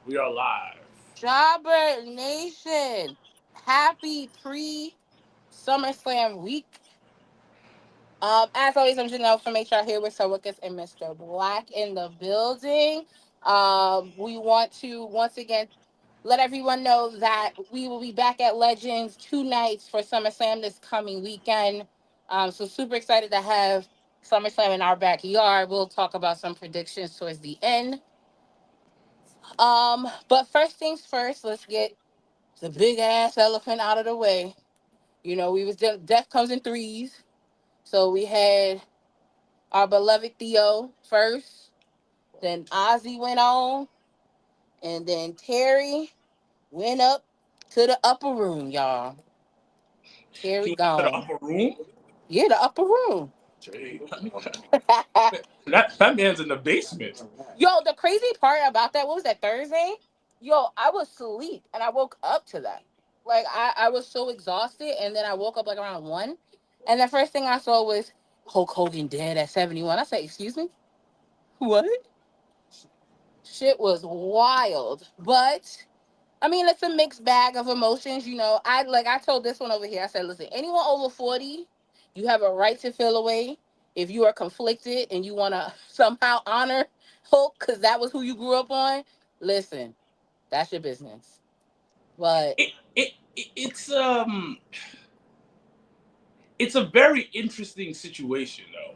We are live. Jobber Nation, happy SummerSlam week. As always, I'm Janelle from HR here with Sir Wickers and Mr. Black in the building. We want to once again let everyone know that we will be back at Legends 2 nights for SummerSlam this coming weekend. So super excited to have SummerSlam in our backyard. We'll talk about some predictions towards the end. But first things first, let's get the big ass elephant out of the way. We was death comes in threes. So we had our beloved Theo first, then Ozzy went on, and then Terry went up to the upper room, y'all. Terry He went to the gone. upper room. Yeah, the upper room. Jay, that man's in the basement. Yo, the crazy part about that, what was that, Thursday? Yo, I was asleep and I woke up to that. Like, I was so exhausted, and then I woke up like around 1. And the first thing I saw was Hulk Hogan dead at 71. I said, excuse me? What? Shit was wild. But I mean, it's a mixed bag of emotions. I told this one over here. I said, listen, anyone over 40, you have a right to feel away. If you are conflicted and you want to somehow honor Hulk because that was who you grew up on, listen, that's your business. But It's a very interesting situation though,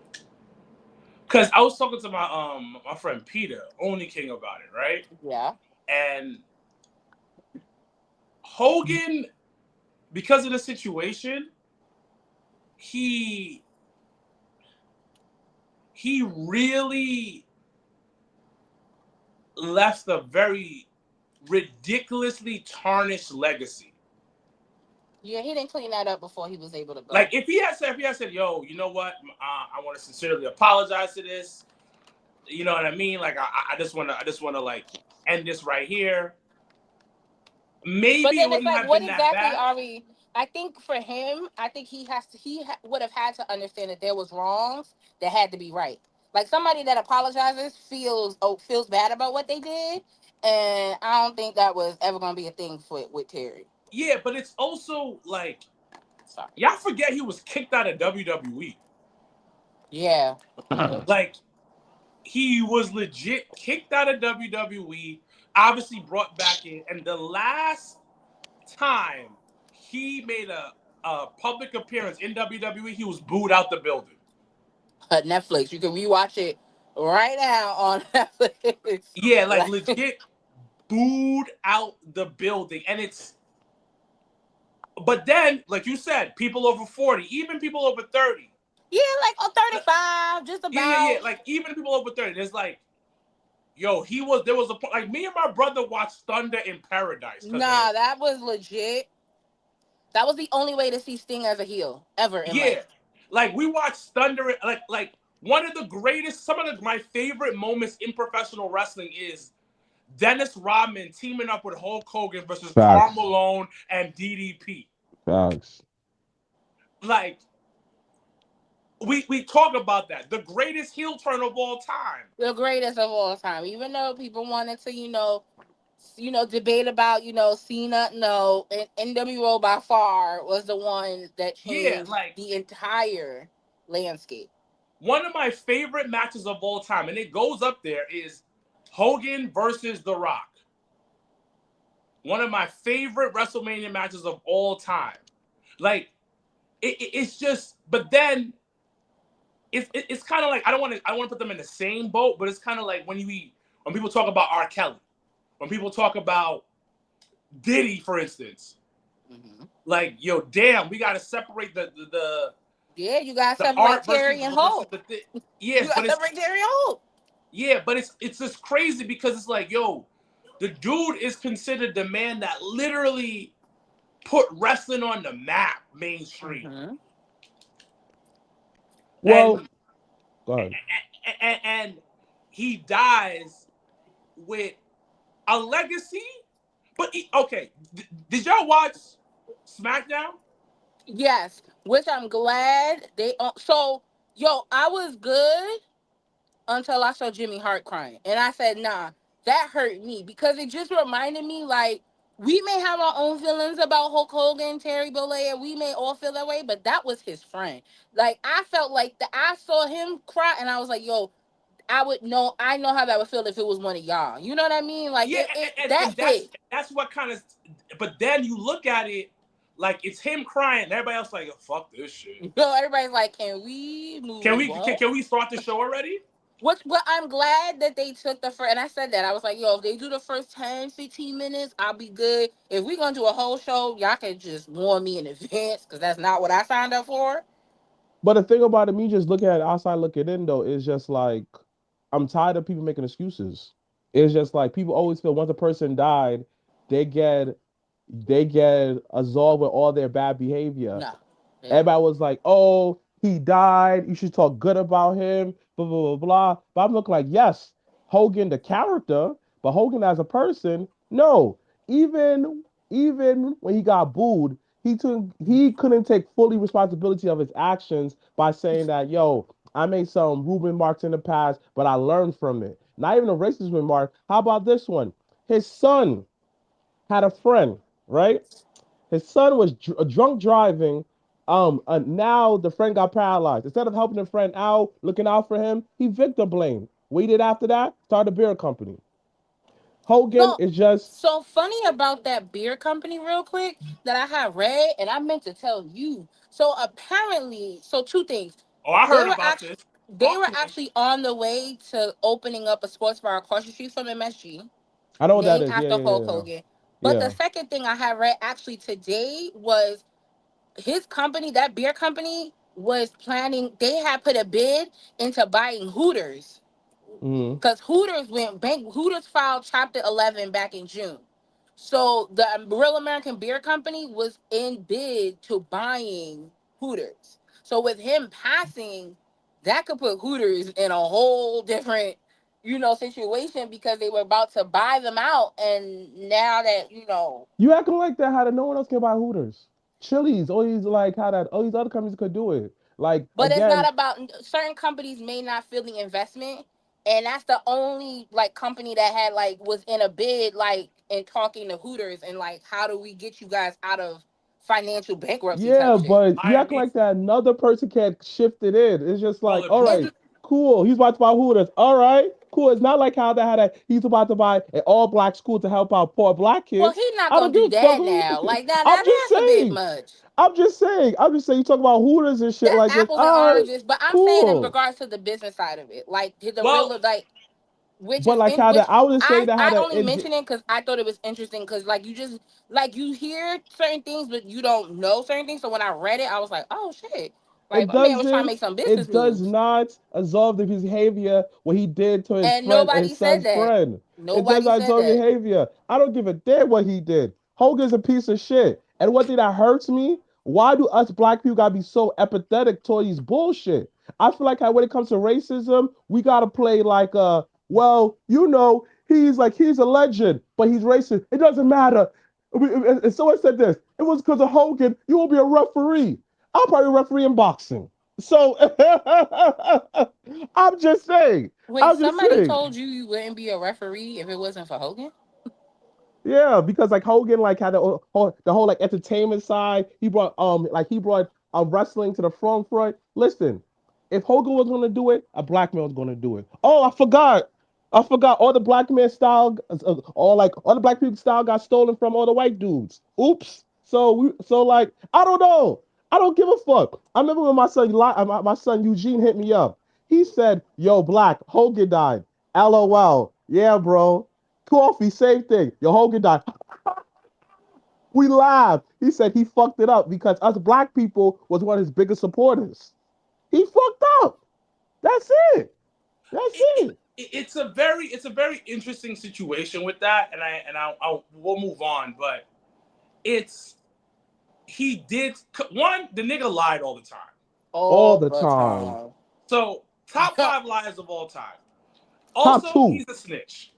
because I was talking to my friend Peter, Only King, about it, right? yeah, And Hogan, because of the situation, he he really left a very ridiculously tarnished legacy. yeah, he didn't clean that up before he was able to Like go. if he had said, "Yo, you know what? I want to sincerely apologize to this." You know what I mean? Like I just want to like end this right here. But Maybe it then it's wouldn't like, have what been that exactly bad. are we? I think for him, I think would have had to understand that there was wrongs that had to be right. Like somebody that apologizes feels bad about what they did, and I don't think that was ever gonna be a thing for with Terry. Yeah, but it's also like Sorry. y'all forget he was kicked out of WWE. Yeah. Like he was legit kicked out of WWE. Obviously brought back in, and the last time he made a public appearance in WWE, he was booed out the building. Netflix. You can rewatch it right now on Netflix. Yeah, like Like, legit booed out the building. And it's but then, like you said, people over 40, even people over 30. yeah, like 35, just Yeah. about. Like even people over 30, there's like, yo, there was a point like me and my brother watched Thunder in Paradise because of him. Nah, that was legit. That was the only way to see Sting as a heel ever in Yeah. life. Like we watched Thunder like one of the greatest, my favorite moments in professional wrestling is Dennis Rodman teaming up with Hulk Hogan versus Karl Facts. Malone and DDP. Facts. Like we talk about that. The greatest heel turn of all time. The greatest of all time. Even though people wanted to, debate about, Cena, no, and NWO by far was the one that Yeah, changed like the entire landscape. one of my favorite matches of all time, and it goes up there, is Hogan versus The Rock. One of my favorite WrestleMania matches of all time. Like it's just, but then it's kind of like I don't want to put them in the same boat, but it's kind of like when people talk about R. Kelly, when people talk about Diddy, for instance. Hmm. Like, yo, damn, we got to separate Yeah, you got to the separate art Terry and versus Hope. the thing. You Yes, got but to separate Terry and Hope. it's just crazy because it's like, yo, the dude is considered the man that literally put wrestling on the map, mainstream, Hmm. Well, and go ahead. and he dies with a legacy. But okay, did y'all watch SmackDown? Yes, which I'm glad so, yo, I was good until I saw Jimmy Hart crying. And I said, nah, that hurt me because it just reminded me like we may have our own feelings about Hulk Hogan, Terry Bollea, we may all feel that way, but that was his friend. Like I felt like I saw him cry and I was like, yo, I know how that would feel if it was one of y'all. You know what I mean? Like Yeah, that and hit. that's what kind of. But then you look at it like it's him crying, and everybody else like, fuck this shit. So everybody's like, can we move on? Can we start the show already? What I'm glad that they took the first, and I said that. I was like, yo, if they do the first 10, 15 minutes, I'll be good. If we're going to do a whole show, y'all can just warn me in advance because that's not what I signed up for. But the thing about it, me just looking at it outside looking in though, is just like I'm tired of people making excuses. It's just like people always feel once a person died, they get they get absolved with all their bad behavior. No, they don't. Everybody was like, "Oh, he died. You should talk good about him." Blah blah blah blah. But I'm looking like, yes, Hogan the character, but Hogan as a person, no. Even when he got booed, he couldn't take fully responsibility of his actions by saying that, "Yo, I made some rude remarks in the past, but I learned from it." Not even a racist remark. How about this one? His son had a friend, right? His son was drunk driving. Now the friend got paralyzed. Instead of helping the friend out, looking out for him, he victim blamed. What he did after that? Started a beer company. Hogan So, is just. so funny about that beer company, real quick, that I had read, and I meant to tell you. So apparently, so two things. Oh, I They heard were about actually this. they Talk were to me. actually on the way to opening up a sports bar across the street from MSG, I know what that named is. Yeah, after yeah, Hulk yeah, Hogan. But the yeah. second thing I had read actually today was his company, that beer company, was planning. They had put a bid into buying Hooters Mm-hmm. because Hooters went bank. Hooters filed Chapter 11 back in June. So the Real American Beer Company was in bid to buying Hooters. So with him passing, that could put Hooters in a whole different, situation because they were about to buy them out, and now that You acting like that? How that no one else can buy Hooters? Chili's always like how that all these other companies could do it. Like But it's again, not about certain companies may not feel the investment, and that's the only like company that had like was in a bid like and talking to Hooters and like how do we get you guys out of financial bankruptcy type yeah, shit. but you I acting mean, like that another person can't shift it in. It's just like, all bulletproof. right, It's, cool. He's about to buy Hooters. All right, cool. It's not like how that had a he's about to buy an all black school to help out poor black well, kids. he's not I don't gonna give do a fuck. that now. Like that, I'm just that's a bit saying. much. I'm just saying. I'm just saying. You talk about Hooters and shit That's like this. apples and All right, oranges. But I'm saying in cool. regards to the business side of it, like the Well, real like which But is like in how which that I would just say that how I that only mention it because I thought it was interesting because like you just like you hear certain things but you don't know certain things. So when I read it, I was like, oh shit, like it my man was trying to doesn't make some business it does moves, not absolve the behavior what he did to his and friend his nobody said son's that. friend. It does Nobody not said absolve that. behavior. I don't give a damn what he did. Hogan's a piece of shit. And one thing that hurts me, why do us black people gotta be so empathetic toward these bullshit? I feel like how when it comes to racism, we gotta play like well, he's a legend, but he's racist. It doesn't matter. And someone said this, it was because of Hogan, you will be a referee. I'll probably referee in boxing. So I'm just saying. Wait, I'm just somebody saying. told you you wouldn't be a referee if it wasn't for Hogan? Yeah, because like Hogan like had the whole like entertainment side. He brought wrestling to the front. Listen, if Hogan was gonna do it, a black man was gonna do it. Oh, I forgot. I forgot all the black man style, all the black people style got stolen from all the white dudes. Oops. So like I don't know. I don't give a fuck. I remember when my son Eugene hit me up. He said, "Yo, black Hogan died." LOL. Yeah, bro. Coffee, same thing. Yo, Hogan died. We laughed. He said he fucked it up because us black people was one of his biggest supporters. He fucked up. That's it. That's it, it, it. it's a very interesting situation with that, and we'll move on. But it's he did one. The nigga lied all the time. All All the the time. time. So top five liars of all time. Top Also, two. he's a snitch.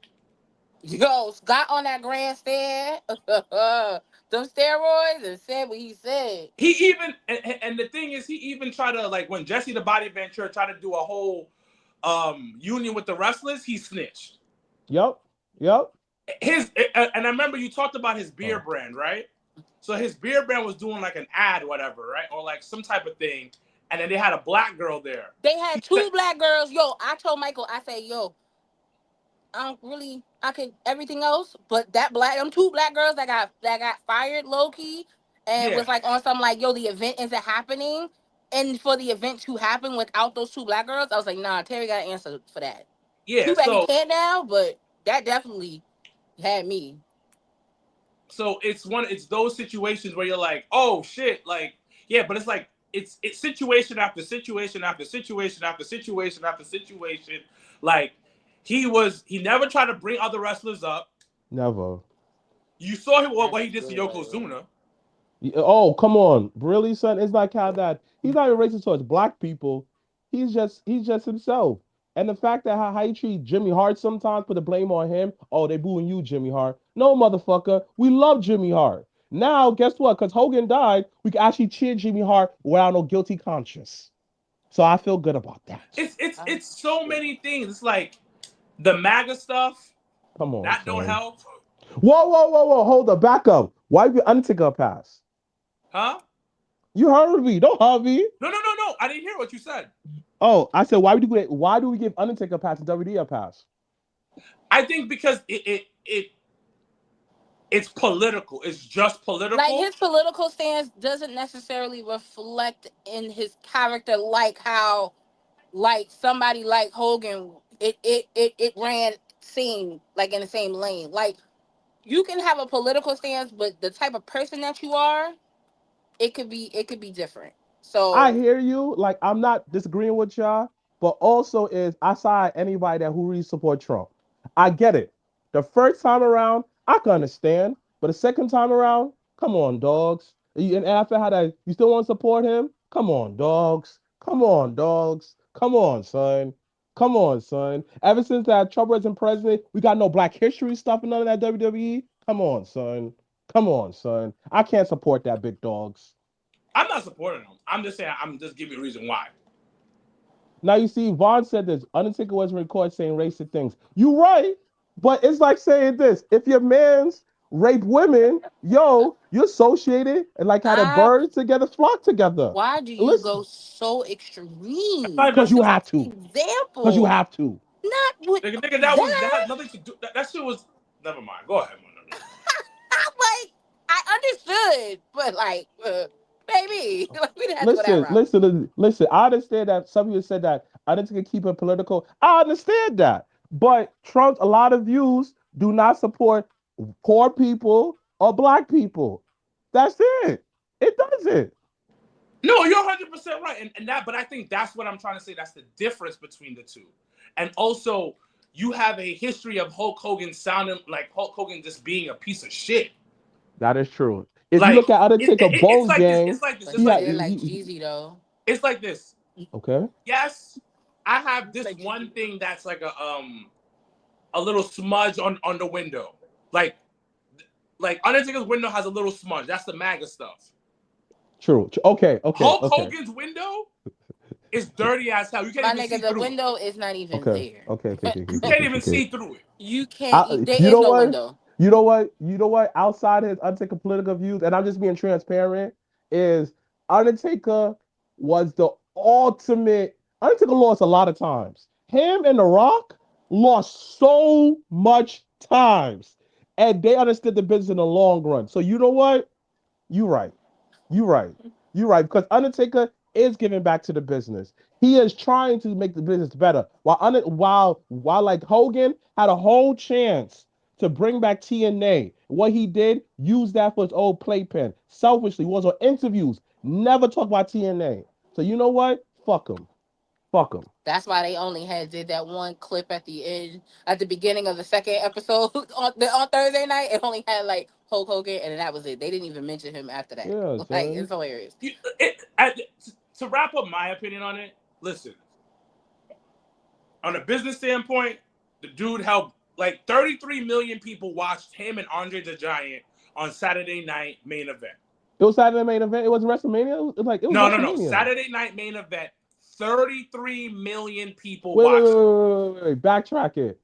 Yo, Scott on that grandstand, them steroids, and said what he said. He even and the thing is, he even tried to like when Jesse the Body Ventura tried to do a whole union with the wrestlers. He snitched. Yep. Yep. And I remember you talked about his beer Oh. brand, right? So his beer brand was doing like an ad, whatever, right, or like some type of thing, and then they had a black girl there. They had two black girls. Yo, I told Michael, I said, yo, I don't really, I could everything else, but them two black girls that got fired low key, and Yeah, was like on some like, yo, the event isn't happening, and for the event to happen without those two black girls, I was like, nah, Terry got to answer for that. yeah. Too bad he can't now, but that definitely had me. So it's those situations where you're like, oh shit, like yeah, but it's like it's situation after situation after situation after situation after situation. Like he never tried to bring other wrestlers up. Never. You saw him what he That's did to really what it was. Yokozuna. Oh, come on. Really, son? It's like how that he's not even racist towards black people. He's just himself. And the fact that how he treat Jimmy Hart sometimes put the blame on him. Oh, they booing you, Jimmy Hart. No, motherfucker. We love Jimmy Hart. Now, guess what? Because Hogan died, we can actually cheer Jimmy Hart without no guilty conscience. So I feel good about that. It's so many things. It's like the MAGA stuff Come on, that don't son. help, Whoa, whoa, whoa, whoa. Hold up. Back up. Why did Undertaker pass? huh? You heard me. Don't hurt me. No. I didn't hear what you said. Oh, I said, why do we give Undertaker a pass and WWE a pass? I think because it's political. It's just Like political. his political stance doesn't necessarily reflect in his character, like how like somebody like Hogan, it ran same like in the same lane. Like you can have a political stance, but the type of person that you are, it could be different. I So hear you. Like, I'm not disagreeing with y'all, but also is I side anybody that who really support Trump. I get it. The first time around, I can understand, but the second time around, come on, dogs. And after how that you still want to support him? Come on, dogs. Come on, dogs. Come on, son. Come on, son. Ever since that Trump wasn't president, we got no Black History stuff and none of that WWE. Come on, son. Come on, son. I can't support that, big dogs. I'm not supporting them. I'm just saying. I'm just giving you a reason why. Now you see, Vaughn said this. Undertaker wasn't recorded saying racist things. You right, but it's like saying this: if your man's rape women, yo, you associated and like how the I birds together flock together. why do you Listen, go so That's not extreme? even because you What's have the to. Because you example? have to. Not with nigga, that that. had nothing to do. That shit was. Never mind. Go ahead, man. I'm like, I understood, but like, baby, like, we didn't have to go that Listen, route. listen, listen. I understand that some of you said that Undertaker keep it political. I understand that, but Trump's a lot of views do not support poor people or black people. That's it. It doesn't. No, you're 100% right, and that. But I think that's what I'm trying to say. That's the difference between the two, and also you have a history of Hulk Hogan sounding like Hulk Hogan just being a piece of shit. That is true. If you Like look at Undertaker it's Bones like this. Gang, It's like this. But It's he he like had did this. like Jeezy though. It's like this. okay. Yes, I have this Like one Jeezy. thing that's like a little smudge on the window. Like Undertaker's window has a little smudge. That's the MAGA stuff. True. Okay. Okay. Hulk Okay. Hogan's window is dirty as hell. You can't My even nigga, see the through it. window is not even Okay. there. Okay. Okay. Okay. You Okay. can't Okay. even Okay. see through it. You can't. There You is know no what? window. You know what? You know what? Outside his Undertaker political views, and I'm just being transparent, is Undertaker was the ultimate. Undertaker lost a lot of times. Him and The Rock lost so much times, and they understood the business in the long run. So you know what? You right. You right. You right. Because Undertaker is giving back to the business. He is trying to make the business better. While like Hogan had a whole chance to bring back TNA. What he did, use that for his old playpen. Selfishly, was on interviews. Never talk about TNA. So you know what? Fuck him. Fuck him. That's why they only did that one clip at the end, at the beginning of the second episode on Thursday night. It only had like Hulk Hogan, and that was it. They didn't even mention him after that. Yeah, Like son. it's hilarious. To wrap up my opinion on it, listen, on a business standpoint, the dude helped like 33 million people watched him and Andre the Giant on Saturday night main event. It was Saturday main event. It was WrestleMania. It was No. WrestleMania. Saturday night main event. 33 million people Wait, wait, wait, watched. wait, wait, wait, wait. Backtrack it.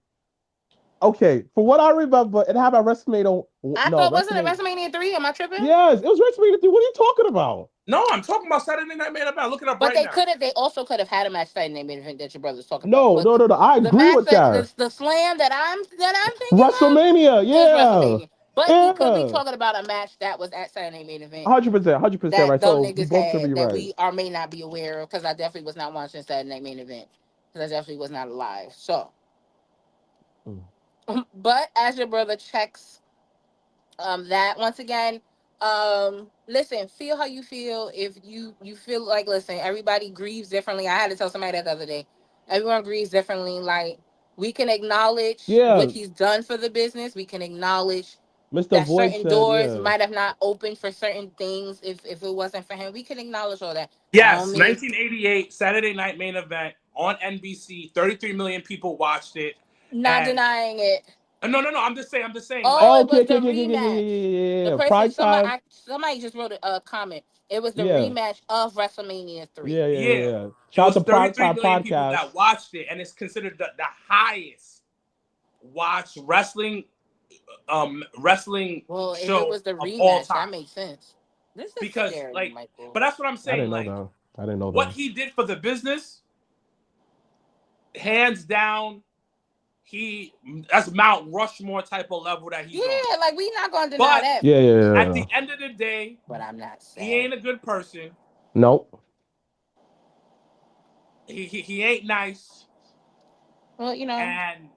Okay, for what I remember, it happened at WrestleMania. I No, thought wasn't it WrestleMania. WrestleMania 3? Am I tripping? Yes, it was WrestleMania 3. What are you talking about? No, I'm talking about Saturday Night Main Event. Look it up But right they now. could have. They also could have had a match fight in the main event that your brother's talking about. No, But no, no, no. I the agree match with that that. the slam that I'm thinking of WrestleMania, is yeah, WrestleMania. But he could be yeah, talking about a match that was at Saturday Main Event 100%, 100% that right. them So you niggas both could be had that right. we or may not be aware of because I definitely was not watching Saturday Night Main Event because I definitely was not alive. So, Mm. but as your brother checks that once again, listen, feel how you feel. If you feel like, listen, everybody grieves differently. I had to tell somebody that the other day. Everyone grieves differently. Like, we can acknowledge what Yeah, he's done for the business. We can acknowledge Mr. that Void certain said, doors yeah, might have not opened for certain things if it wasn't for him. We can acknowledge all that. That don't Yes, mean 1988 Saturday Night Main Event on NBC. 33 million people watched it, not and denying it. no, no, no. I'm just saying. I'm just saying. Like, Oh, it okay, was okay, the okay, okay, okay, yeah, rematch. yeah, yeah, The yeah. person, Prime time, somebody just wrote a comment. It was the yeah, rematch of WrestleMania 3. yeah, yeah, yeah, yeah, yeah. it Shout out was to Prime 33 Time million people Podcast. that watched it, and it's considered the highest watched wrestling Well, if it show was the of all rematch, that time. makes sense. This is Because scary, like, Michael. but that's what I'm I saying. didn't know Like, that. I didn't know what that. he did for the business, hands down, he that's Mount Rushmore type of level that he's on. Yeah, like we not gonna deny But that. Yeah, yeah, at yeah. the end of the day, But I'm not he sad. ain't a good person. Nope. He ain't nice. Well, And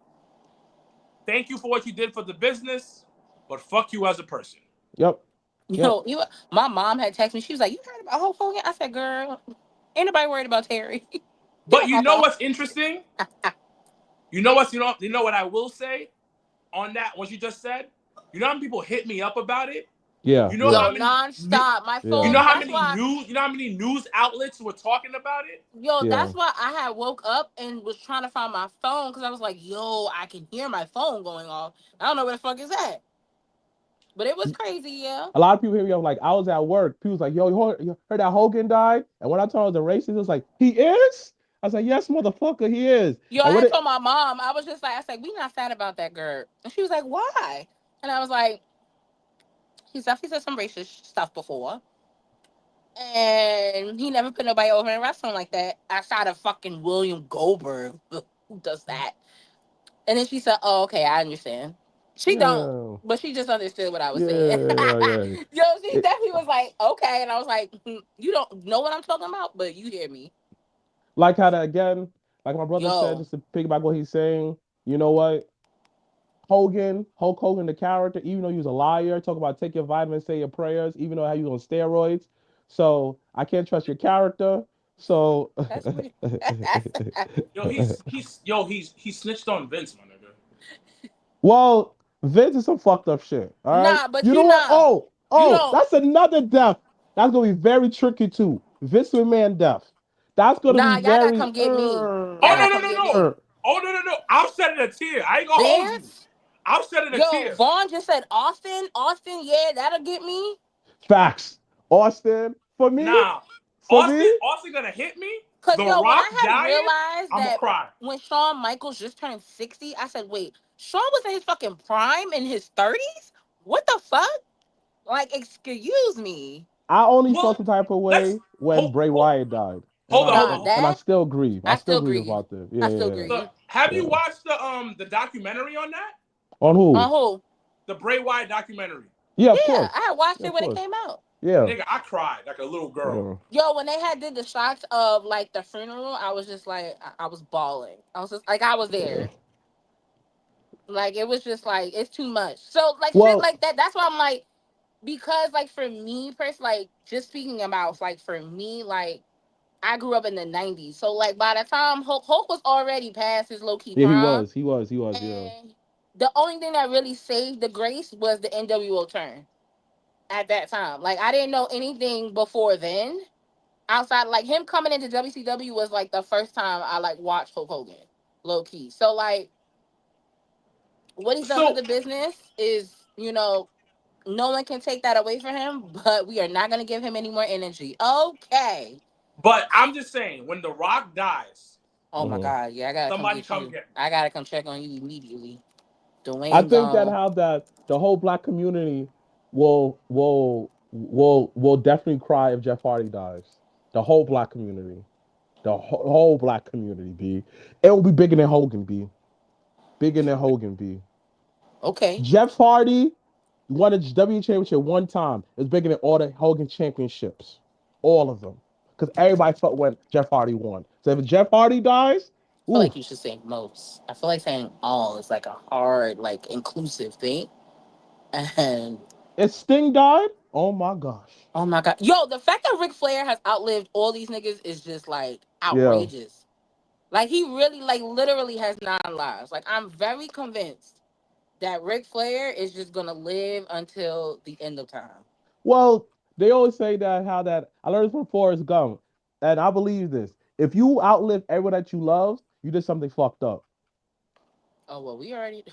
thank you for what you did for the business, but fuck you as a person. Yep. Yep. my mom had texted me. She was like, "You heard about Hulk Hogan?" I said, "Girl, ain't nobody worried about Terry." Get But off you my know phone. what's interesting? You know what I will say on that, what you just said? You know how many people hit me up about it? Yeah. You know Yeah. how Yo, many nonstop. My you Yeah. phone. know how That's many why. news outlets were talking about it? Yo, Yeah. that's why I had woke up and was trying to find my phone because I was like, "Yo, I can hear my phone going off. I don't know where the fuck is that." But it was crazy, yeah. A lot of people hit me up like I was at work. People was like, "Yo, you heard that Hogan died?" And when I told them the racist, it was like, "He is." I was like, "Yes, motherfucker, he is." Yo, And I when had it, told my mom, I was just like, I said, "We not sad about that girl," and she was like, "Why?" And I was like, "He's definitely said some racist stuff before." And he never put nobody over in wrestling like that outside of fucking William Goldberg. Who does that? And then she said, "Oh, okay, I understand." She don't, yeah, but she just understood what I was yeah, saying. yeah, yeah. Yo, she It, definitely was like, "Okay," and I was like, "You don't know what I'm talking about, but you hear me." like how that again, like my brother said, Yo, just to piggyback what he's saying. You know what? Hulk Hogan, the character, even though he was a liar, talk about take your vitamins, say your prayers, even though how you on steroids. So I can't trust your character. So that's pretty. Yo, he snitched on Vince, my nigga. well, Vince is some fucked up shit. All right. Nah, but You know what? you Oh, don't. that's another death. That's gonna be very tricky too. Vince McMahon death. That's gonna be Nah, y'all gotta very. come get me. Y'all Oh no gotta no come no get no. me. Oh no no no. I'll shed it a tear. I ain't gonna hold you. Vince. I'll shed it a Yo, tear. Vaughn just said Austin. Austin, yeah, that'll get me. Facts. Austin for me. Nah. For me. Austin gonna hit me. Cause The yo, when Rock I had dying. realized I'ma that cry. when Shawn Michaels just turned 60, I said, wait, Shawn was in his fucking prime in his 30s? What the fuck? Like, excuse me. I only Well, felt some type of let's way when Bray Wyatt died, hold on, hold Nah, on, hold on. and I that still grieve. I I still still grieve grieve. about this. I still Yeah, So, grieve. have yeah. you watched the documentary on that? On On who? who? The Bray Wyatt documentary. Yeah, of Yeah, course. I had watched Yeah, it of when it course. came out. Yeah, Nigga, I cried like a little girl. yeah. Yo, when they had did the shots of like the funeral, I was just like, I was bawling. I was just like, I was Yeah. there. Like it was just like it's too much. So like shit Well, like that. That's why I'm like, because like for me, like just speaking about like for me, like I grew up in the '90s. So like by the time Hulk was already past his low key yeah, he prime, was. He was. He was. Yeah. and the only thing that really saved the grace was the NWO turn at that time. Like I didn't know anything before then outside like him coming into WCW was like the first time I like watched Hulk Hogan low key. So like what he's done for So, the business is, no one can take that away from him, but we are not going to give him any more energy. Okay. but I'm just saying, when The Rock dies, Oh my Hmm. God. Yeah, I got to come somebody get come you. get me. I got to come check on you immediately. I Dwayne think that gone. how that the whole black community will definitely cry if Jeff Hardy dies. The whole black community, the whole black community, B. It will be bigger than Hogan, B. Bigger than Hogan, B. Okay. Jeff Hardy won a W championship one time. It's bigger than all the Hogan championships, all of them, because everybody felt when Jeff Hardy won. So if Jeff Hardy dies, I feel oof, like you should say most. I feel like saying all is like a hard, like inclusive thing. And if Sting died, oh my gosh, oh my god, yo, the fact that Ric Flair has outlived all these niggas is just like yeah. outrageous. Like he really, like literally has 9 lives. Like I'm very convinced that Ric Flair is just gonna live until the end of time. Well, they always say that how that I learned from Forrest Gump, and I believe this. If you outlive everyone that you love, you did something fucked up. Oh well, we already.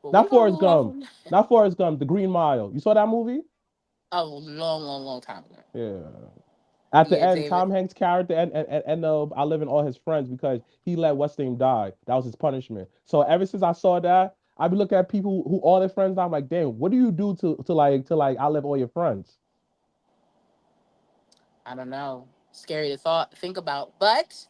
Well, we Not gonna Forrest move on Gump. from that. Not Forrest Gump. The Green Mile. You saw that movie? A long, long, long time ago. Yeah. At the Yeah, end, David. Tom Hanks' character and I live in all his friends because he let what's name die. That was his punishment. So ever since I saw that, I be looking at people who all their friends die. I'm like, damn, what do you do to outlive all your friends? I don't know. Scary to think about, but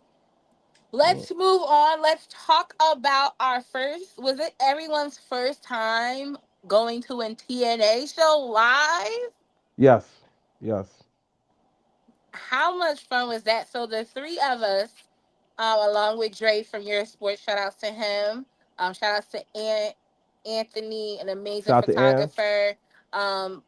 Mm. let's move on. Let's talk about our first. Was it everyone's first time going to a TNA show live? Yes, yes. How much fun was that? So the three of us, along with Dre from Your Sports, shout outs to him. Shout outs to Anthony, an amazing Shout out to Ann. photographer. And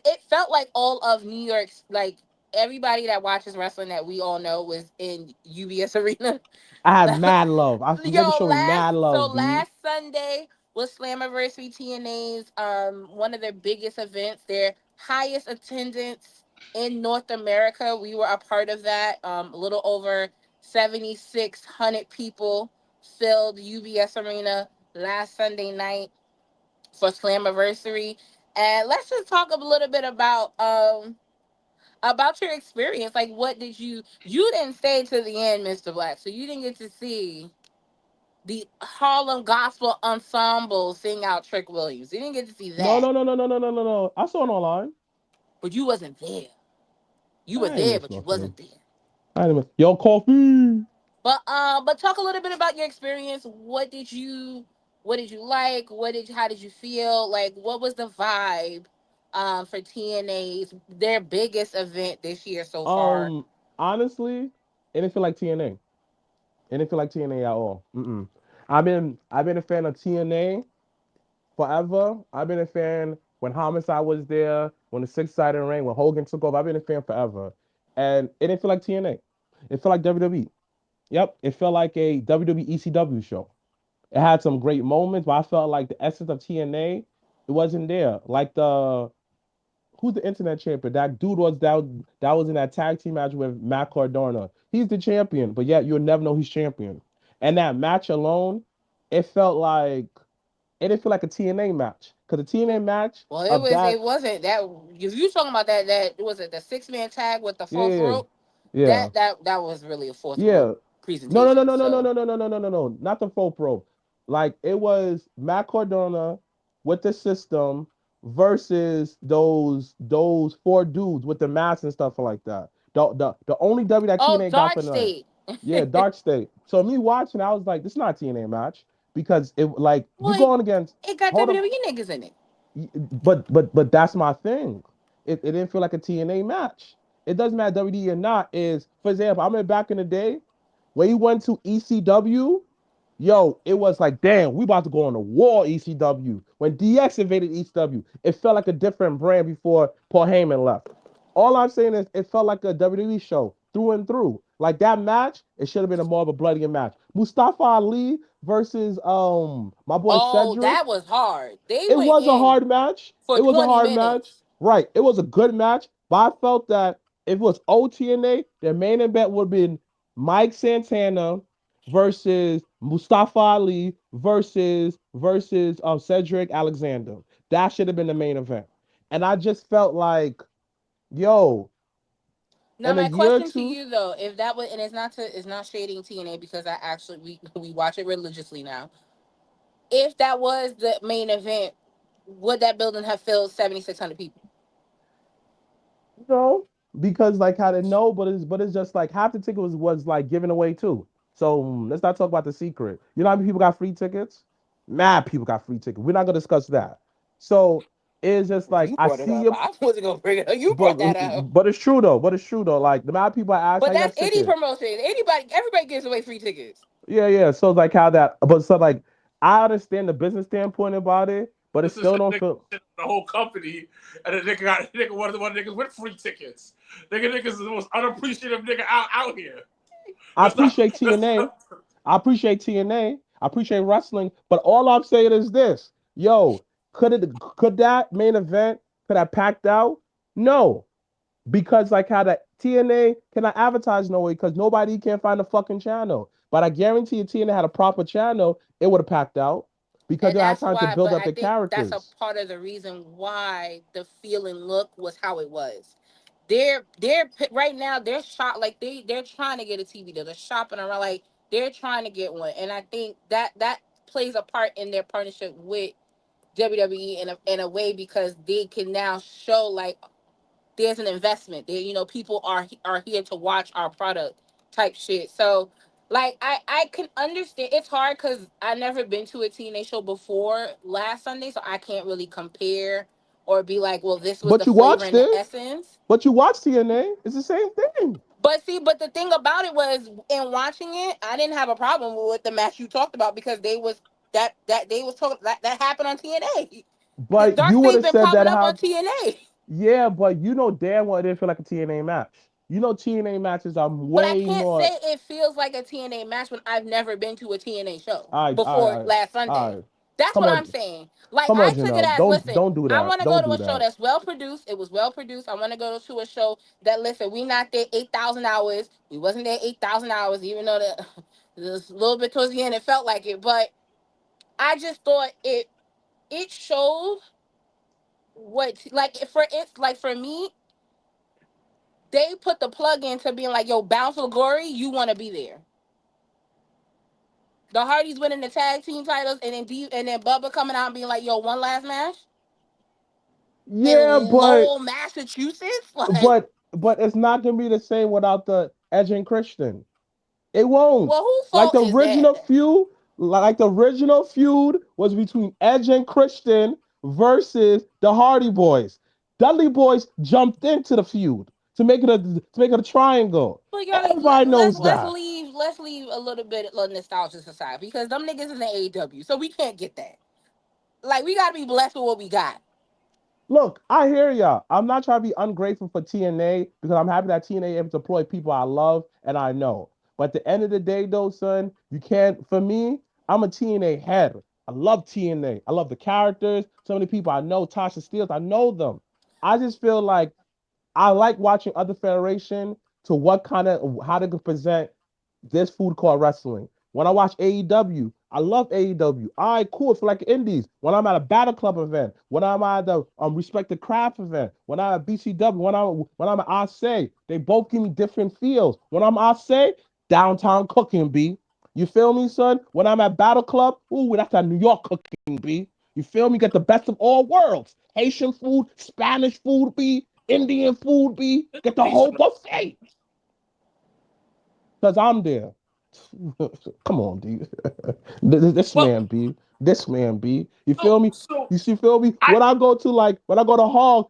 it felt like all of New York's like everybody that watches wrestling that we all know was in UBS Arena. I had mad love. Niggas Yo, show me mad love, B. last Sunday was Slammiversary TNA's one of their biggest events, their highest attendance in North America. We were a part of that. A little over 7,600 people filled UBS Arena last Sunday night for Slammiversary. And let's just talk a little bit about your experience. Like, what did you didn't stay to the end, Mr. Black, so you didn't get to see the Harlem Gospel Ensemble sing out Trick Williams. You didn't get to see No, that, no, no, no, no, no, no, no, no. I saw it online. but you wasn't there. You were I ain't there, miss but you nothing. wasn't there. I ain't miss. Yo, coffee. But talk a little bit about your experience. What did you like? How did you feel? Like, what was the vibe, for TNA's their biggest event this year so far? Um, honestly, it didn't feel like TNA. It didn't feel like TNA at all. Mm-mm. I've been a fan of TNA forever. I've been a fan when Homicide was there, when the six sided ring, when Hogan took over. I've been a fan forever, and it didn't feel like TNA. It felt like WWE. Yep, it felt like a WWE ECW show. It had some great moments, but I felt like the essence of TNA, it wasn't there. Like the who's the internet champion? That dude that was in that tag team match with Matt Cardona. He's the champion, but yet you'll never know he's champion. And that match alone, it felt like it didn't feel like a TNA match because the TNA match Well, of it that, wasn't that. If you talking about that was it the 6-man tag with the fourth yeah, rope? yeah, That was really a fourth rope yeah. No, no, no, presentation. no, no, no, So no, no, no, no, no, no, no, not the full pro. Like it was Matt Cardona with the system versus those four dudes with the masks and stuff like that. The only W that oh, TNA got Dark for the night. State. Yeah, Dark State. So me watching, I was like, this is not a TNA match because it like you Well, going against. it got Hold up, WWE niggas in it. but that's my thing. It didn't feel like a TNA match. It doesn't matter WWE or not. Is for example, I remember back in the day when you went to ECW, yo, it was like, damn, we about to go on a war, ECW. When DX invaded ECW, it felt like a different brand before Paul Heyman left. All I'm saying is it felt like a WWE show through and through. Like that match, it should have been a more of a bloodier match. Mustafa Ali versus my boy Oh, Cedric. that was hard. They It went was a in hard match. for It was a 20 hard match. minutes. Right. It was a good match, but I felt that if it was OTNA, the main event would have been Mike Santana versus Mustafa Ali versus Cedric Alexander. That should have been the main event. And I just felt like, yo, Now, in a my year or question to two, you though, if that was, and it's not shading TNA because I actually we watch it religiously now. if that was the main event, would that building have filled 7,600 people? No, because like how to know, but it's just like half the ticket was like given away too. So let's not talk about the secret. You know how many people got free tickets? Mad people got free tickets. We're not gonna discuss that. So it's just like You I brought it see up. you, I wasn't gonna bring it up. You but brought that up. but it's true though. But it's true though. Like the amount of people I ask how But you got that's any tickets. promotion. Anybody, everybody gives away free tickets. Yeah, yeah. So like how that, but so like I understand the business standpoint about it, but it This is still a don't nigga feel. shit on the whole company, and the nigga got nigga one of the niggas with free tickets. Niggas is the most unappreciative nigga out here. I Let's not. appreciate Let's TNA. not. I appreciate TNA. I appreciate wrestling. But all I'm saying is this. Yo, could that main event could I packed out? No. Because like how that TNA cannot advertise no way because nobody can find the fucking channel. But I guarantee you TNA had a proper channel, it would have packed out because And they had that's time to why, build but up I the think that's a characters. part of the reason why the feeling look was how it was. Right now they're shot like they're trying to get a TV deal. They're shopping around like they're trying to get one, and I think that plays a part in their partnership with WWE in a way because they can now show like there's an investment. There, people are here to watch our product type shit. So like I can understand it's hard because I never been to a TNA show before last Sunday, so I can't really compare or be like, well, this was But the you flavor watched and the it. essence. But you watched TNA. It's the same thing. But see, but the thing about it was in watching it, I didn't have a problem with the match you talked about because they was that they was talking that happened on TNA. The But Dark you would State have been said that popping up on how TNA. yeah, but you know damn well it didn't feel like a TNA match. You know TNA matches are But I way can't say more. it feels like a TNA match when I've never been to a TNA show All right, all right, before all right, last all Sunday. right. That's Come what I'm on, saying. Like come on, I took it Janelle. as, listen, Don't do I that. want to go Don't to do a show that. that's well produced. It was well produced. I want to go to a show that, listen, we not there 8,000 hours. We wasn't there 8,000 hours, even though the it was a little bit towards the end it felt like it. But I just thought it showed what, like, for me, they put the plug into being like, yo, Bound for Glory, you want to be there. The Hardys winning the tag team titles, and then Bubba coming out and being like, "Yo, one last match in Yeah, Lowell, Massachusetts." Like, but it's not gonna be the same without the Edge and Christian. It won't. well, whose Like fault the is that? original feud, like the original feud was between Edge and Christian versus the Hardy Boys. Dudley Boys jumped into the feud to make it a triangle. But y'all, Everybody knows that. let's leave a little bit of nostalgia aside because them niggas in the AEW, so we can't get that. Like, we gotta be blessed with what we got. Look, I hear ya. I'm not trying to be ungrateful for TNA because I'm happy that TNA able to employ people I love and I know. But at the end of the day, though, son, you can't. For me, I'm a TNA head. I love TNA. I love the characters. So many people I know. Tasha Steeles, I know them. I just feel like I like watching other federation to what kind of how they could present this food called wrestling. When I watch AEW, I love AEW. All right, cool. It's like indies. When I'm at a Battle Club event, when I'm at the Respect the Craft event, when I'm at BCW, when I'm at Say, they both give me different feels. When I'm Say, downtown cooking, B. You feel me, son? When I'm at Battle Club, ooh, that's that New York cooking, B. You feel me? Get the best of all worlds. Haitian food, Spanish food, B. Indian food, B. Get the whole Nation. buffet. Because I'm there. Come on, D. This Well, man, B. This man, B. You so feel me? so You see, feel me? I When I go to when I go to Hog,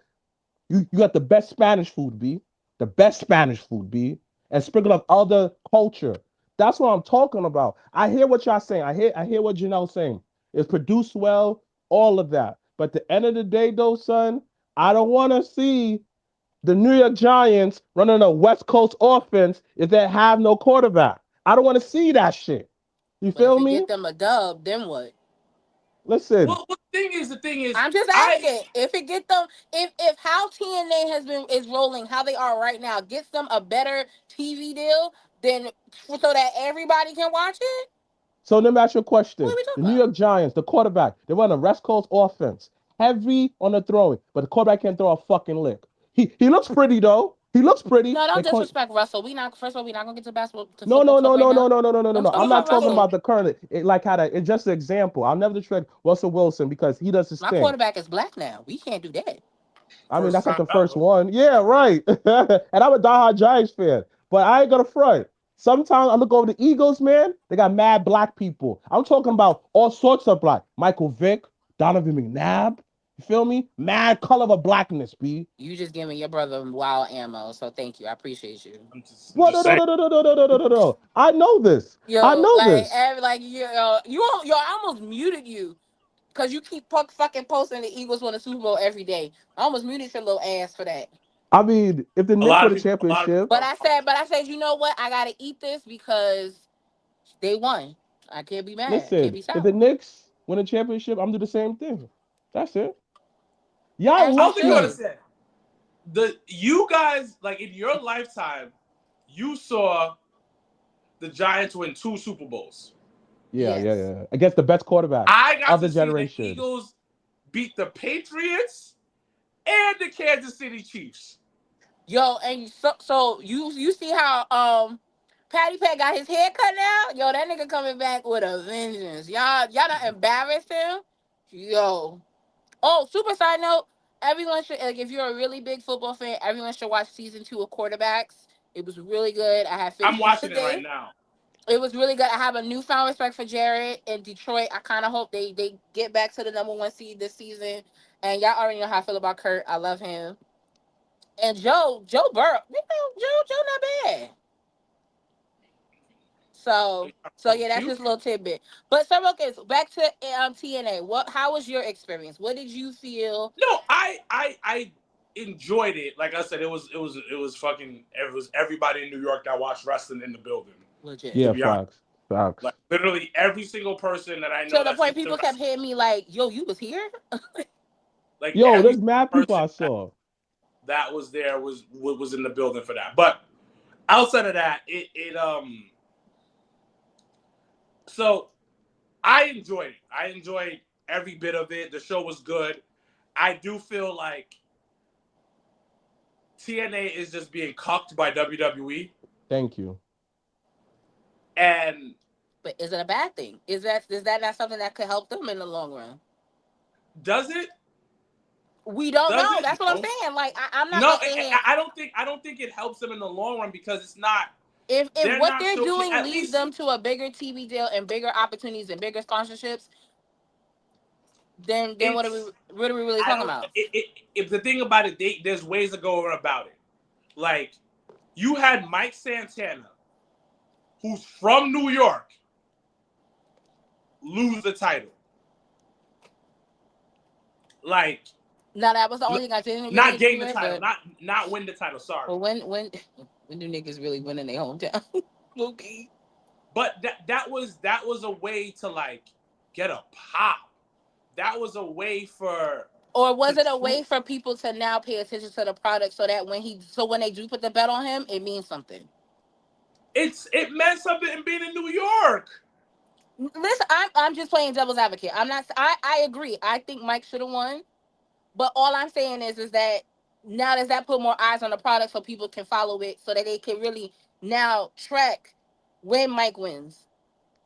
you got the best Spanish food, B. The best Spanish food, B. And sprinkle up other culture. That's what I'm talking about. I hear what y'all saying. I hear what Janelle's saying. It's produced well, all of that. But at the end of the day, though, son, I don't want to see the New York Giants running a West Coast offense if they have no quarterback. I don't want to see that shit. You But if feel it me? get them a dub, then what? Listen, well, the thing is, I'm just I asking. If it get them, if how TNA is rolling, how they are right now, gets them a better TV deal, then so that everybody can watch it. so let me ask you a What question. are we The talking New about? York Giants, the quarterback, they run a West Coast offense, heavy on the throwing, but the quarterback can't throw a fucking lick. He looks pretty though. He looks pretty. No, They don't call disrespect Russell. We not first of all, we're not gonna get to basketball to no, football no, talk no, right no, no, now. no, no, no, no, no, Don't no. talk I'm not about talking Russell. about the current. Like how that. It's just an example. I'll never disrespect Russell Wilson because he does his My thing. quarterback is black now. We can't do that. I mean, First that's like time the first ever. one. Yeah, right. And I'm a diehard Giants fan, but I ain't gonna front. Sometimes I look over the Eagles, man. They got mad black people. I'm talking about all sorts of black. Michael Vick, Donovan McNabb. You feel me? Mad color of blackness, B. You just giving your brother wild ammo, so thank you. I appreciate you. I'm What? just No, no, saying. no, no, no, no, no, no, no, no, no. I know this. I Yo, know like this. every like yo, I almost muted you because you keep fucking posting the Eagles won the Super Bowl every day. I almost muted your little ass for that. I mean, if the A Knicks lot win of a people, a lot of people championship, But are. I said, you know what? I gotta eat this because they won. I can't be mad. Can't listen, be if the sour. Knicks win a championship, I'm do the same thing. That's it. Y'all As I you don't think you should. lucky. understand. You guys, like in your lifetime, you saw the Giants win 2 Super Bowls. Yeah, yeah, Yes. yeah. Against the best quarterback I got of the to see the generation. Eagles beat the Patriots and the Kansas City Chiefs. Yo, and so you see how Patty Pat got his hair cut now? Yo, that nigga coming back with a vengeance. Y'all not embarrassed him? Yo. Oh, super side note. Everyone should like if you're a really big football fan, everyone should watch season 2 of Quarterbacks. It was really good. I have I'm finished it watching it right today. now. It was really good. I have a newfound respect for Jared in Detroit. I kind of hope they get back to the number 1 seed this season. And y'all already know how I feel about Kurt. I love him. And Joe Burrow, Joe not bad. So so Fucking yeah, that's cute. just a little tidbit. But so okay, so back to TNA. How was your experience? What did you feel? No, I enjoyed it. Like I said, it was fucking. It was everybody in New York that watched wrestling in the building. Legit. To Yeah, be honest, facts. Facts. like literally every single person that I To know the that's point into people kept wrestling, hitting me like, "Yo, you was here?" like Yo, every there's mad people person I saw. that was there was in the building for that. But outside of that, it. So I enjoyed it. I enjoyed every bit of it. The show was good. I do feel like TNA is just being cucked by WWE, Thank you. and But is it a bad thing? Is that not something that could help them in the long run? does it? We don't Does know. it? That's what I'm No. saying. Like I'm not No, gonna sit here. I don't think it helps them in the long run because it's not. If They're what not they're showcasing. doing At leads least them to a bigger TV deal and bigger opportunities and bigger sponsorships, then it's. what are we really I talking don't. about? If the thing about it, there's ways to go about it. Like you had Mike Santana, who's from New York, lose the title. Like Now that was the only thing I didn't really not agree gain the with, title, but not win the title. Sorry, when do niggas really win in their hometown? Okay. but that was a way to like get a pop. That was a way for Or was to it a prove way for people to now pay attention to the product so that when they do put the bet on him, it means something? it meant something in being in New York. Listen, I'm just playing devil's advocate. I'm not. I agree. I think Mike should have won, but all I'm saying is that now does that put more eyes on the product so people can follow it so that they can really now track when Mike wins.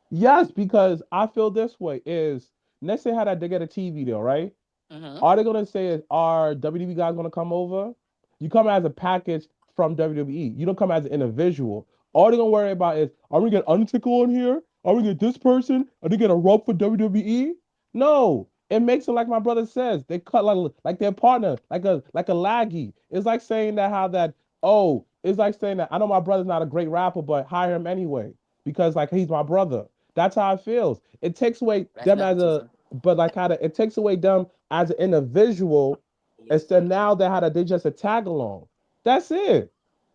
Yes, because I feel this way is let's say how that they get a TV deal, right? Hmm. Are they gonna say are WWE guys gonna come over? You come as a package from WWE. You don't come as an individual. All they're gonna worry about is are we gonna Undertaker on here? Are we gonna this person? Are they gonna rub for WWE? No. It makes it like my brother says. They cut like their partner, like a laggy. It's like saying that how that it's like saying that I know my brother's not a great rapper, but hire him anyway because like he's my brother. That's how it feels. It takes away That's them as a nepotism. but like how it takes away them as an individual instead now they had they just a tag along. That's it.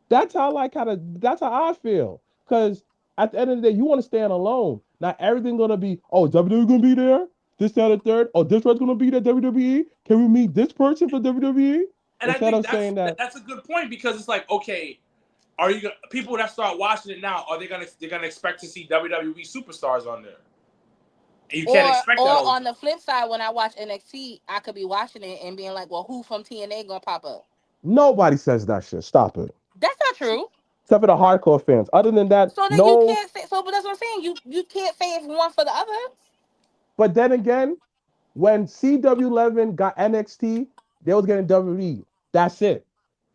That's how I feel. Cause at the end of the day, you want to stand alone. Not everything gonna be, oh, WWE gonna be there, this, that, and third. Oh, this one's gonna be there, WWE. Can we meet this person for WWE? And I Instead think of saying that, that's a good point because it's like, okay, are you people that start watching it now? Are they're gonna expect to see WWE superstars on there? And you can't expect that all the On time. the flip side, when I watch NXT, I could be watching it and being like, well, who from TNA gonna pop up? nobody says that shit. Stop it. That's not true. Except for the hardcore fans. Other than that, So then you no. can't say. So, but that's what I'm saying. You can't say it's one for the other. But then again, when CW11 got NXT, they was getting WWE. That's it.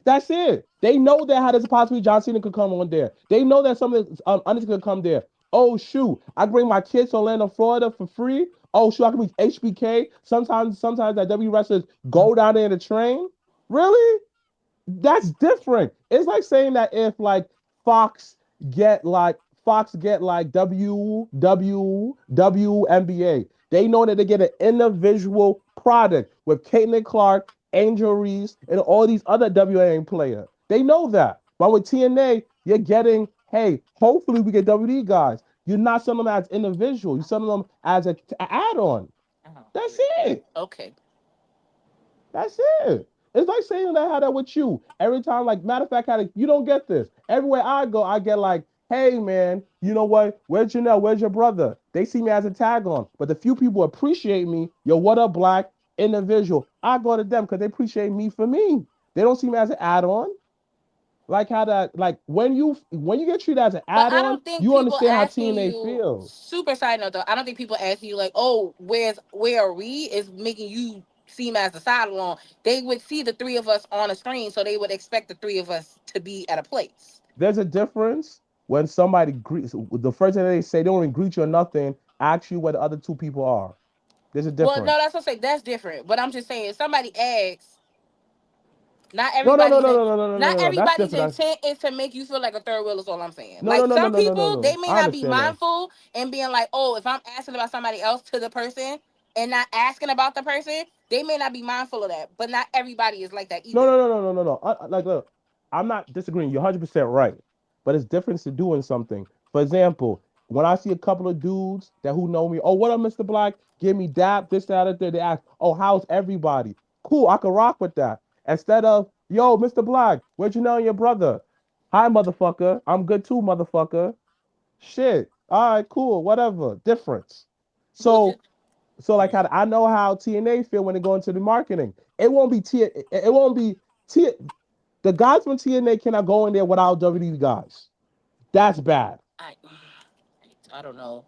That's it. They know that how there's a possibility John Cena could come on there. They know that something Undertaker could come there. Oh shoot, I bring my kids to Orlando, Florida for free. Oh shoot, I can be HBK. Sometimes that W wrestlers go down there in the train. Really? That's different. It's like saying that if like Fox Fox get like WNBA, they know that they get an individual product with Caitlin Clark, Angel Reese, and all these other WNBA players. They know that. But with TNA, you're getting, hey, hopefully we get WWE guys. You're not selling them as individual. You're selling them as an add-on. Oh, That's it. okay. That's it. It's like saying that I had that with you. Every time, like, matter of fact, you don't get this. Everywhere I go, I get like, hey man, you know what? Where's Janelle? Where's your brother? They see me as a tag on. But the few people appreciate me, yo, what up, black individual? I go to them because they appreciate me for me. They don't see me as an add-on. Like how that, like when you get treated as an But I add-on, don't think you people understand how asking TNA you. feels. Super side note though, I don't think people asking you like, "Oh, where are we?" is making you seem as a side along. They would see the three of us on a screen, so they would expect the three of us to be at a place. There's a difference when somebody greets the first thing they say, they don't even greet you or nothing, ask you where the other two people are. There's a Well, no, difference. that's what I'm saying. That's different. But I'm just saying, if somebody asks, not No, no, no, everybody's no, in, no, no, no, no, not no, no. That's everybody's different. intent is to make you feel like a third wheel. Is all I'm saying. No, no, Like no, no, some no, no, no, people, they no. may I not be understand that. mindful and being like, "Oh, if I'm asking about somebody else to the person and not asking about the person, they may not be mindful of that." But not everybody is like that No, either. no, no, no, no, no, no. Like, look, I'm not disagreeing. You're 100% right. But it's different to doing something. For example, when I see a couple of dudes that who know me, oh, what up, Mr. Black? Give me dap, this, that, or that. They ask, oh, how's everybody? Cool, I can rock with that. Instead of, yo, Mr. Black, where'd you know your brother? Hi, motherfucker. I'm good too, motherfucker. Shit. All right, cool, whatever. Difference. Well, So, so like how I know how TNA feel when they go into the marketing. It won't be T. It won't be T. The guys from TNA cannot go in there without WWE guys. That's bad. I don't know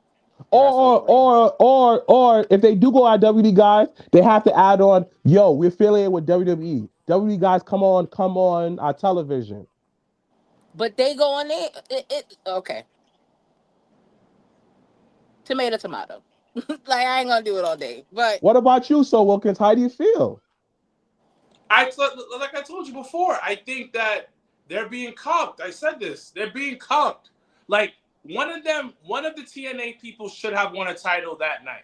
if I so Or agree. or or or if they do go out WWE guys, they have to add on, yo, we're affiliated with WWE. WWE guys, come on our television. But they go on there. Okay, tomato, tomato. Like I ain't gonna do it all day, but What about you, So Wilkins? How do you feel? Like I told you before, I think that they're being cucked. I said this. They're being cucked. Like one of the TNA people should have won a title that night.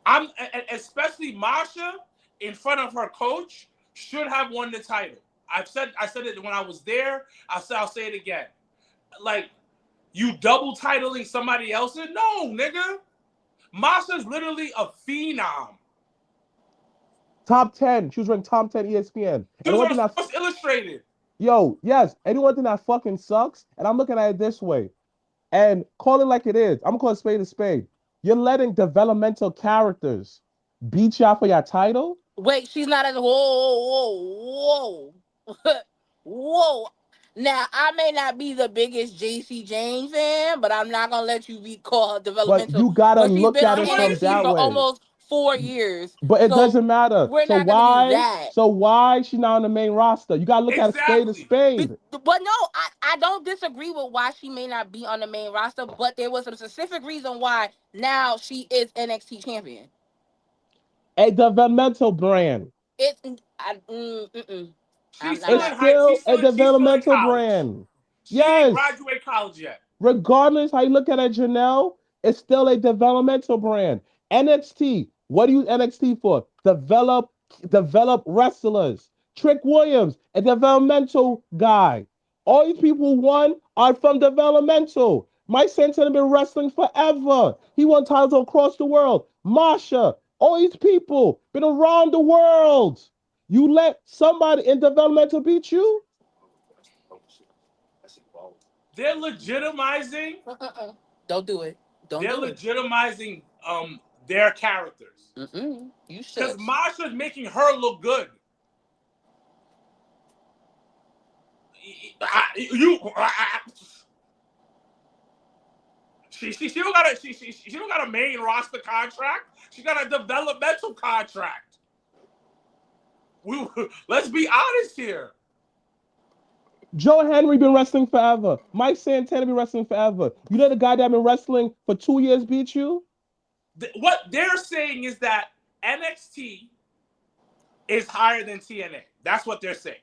I'm especially Masha in front of her coach should have won the title. I said it when I was there. I'll say it again. Like you double titling somebody else's? No, nigga. Masha's literally a phenom. Top 10. She was ranked top 10 ESPN. She And the was one on thing that, Sports Illustrated. yo, yes, and the one thing that fucking sucks, and I'm looking at it this way, and call it like it is. I'm gonna call it spade a spade. You're letting developmental characters beat you out for your title. wait, she's not as whoa, whoa, whoa, whoa. Now I may not be the biggest JC James fan, but I'm not gonna let you be call her But developmental you gotta when she's look been at on it Nobody from NXT that for she way. almost 4 years. But it So doesn't matter. we're So not gonna do why? that. So why she not on the main roster? You gotta look at a spade a exactly. spade. But no, I don't disagree with why she may not be on the main roster, but there was a specific reason why now she is NXT champion. A developmental brand. It's She's I'm still It's in not. high. still a She's still in developmental college. brand. She didn't Yes. graduate college yet. Regardless how you look at it, Janelle, it's still a developmental brand. NXT, what do you use NXT for? Develop wrestlers. Trick Williams, a developmental guy. All these people who won are from developmental. Mike Santana been wrestling forever. He won titles across the world. Masha, all these people been around the world. You let somebody in developmental beat you? They're legitimizing. Don't do it. Don't They're do it. legitimizing their characters You because should. Masha's making her look good. you. She don't got a she don't got a main roster contract. She got a developmental contract. Let's be honest here. Joe Henry been wrestling forever. Mike Santana been wrestling forever. You know the guy that been wrestling for 2 years beat you? What they're saying is that NXT is higher than TNA. That's what they're saying.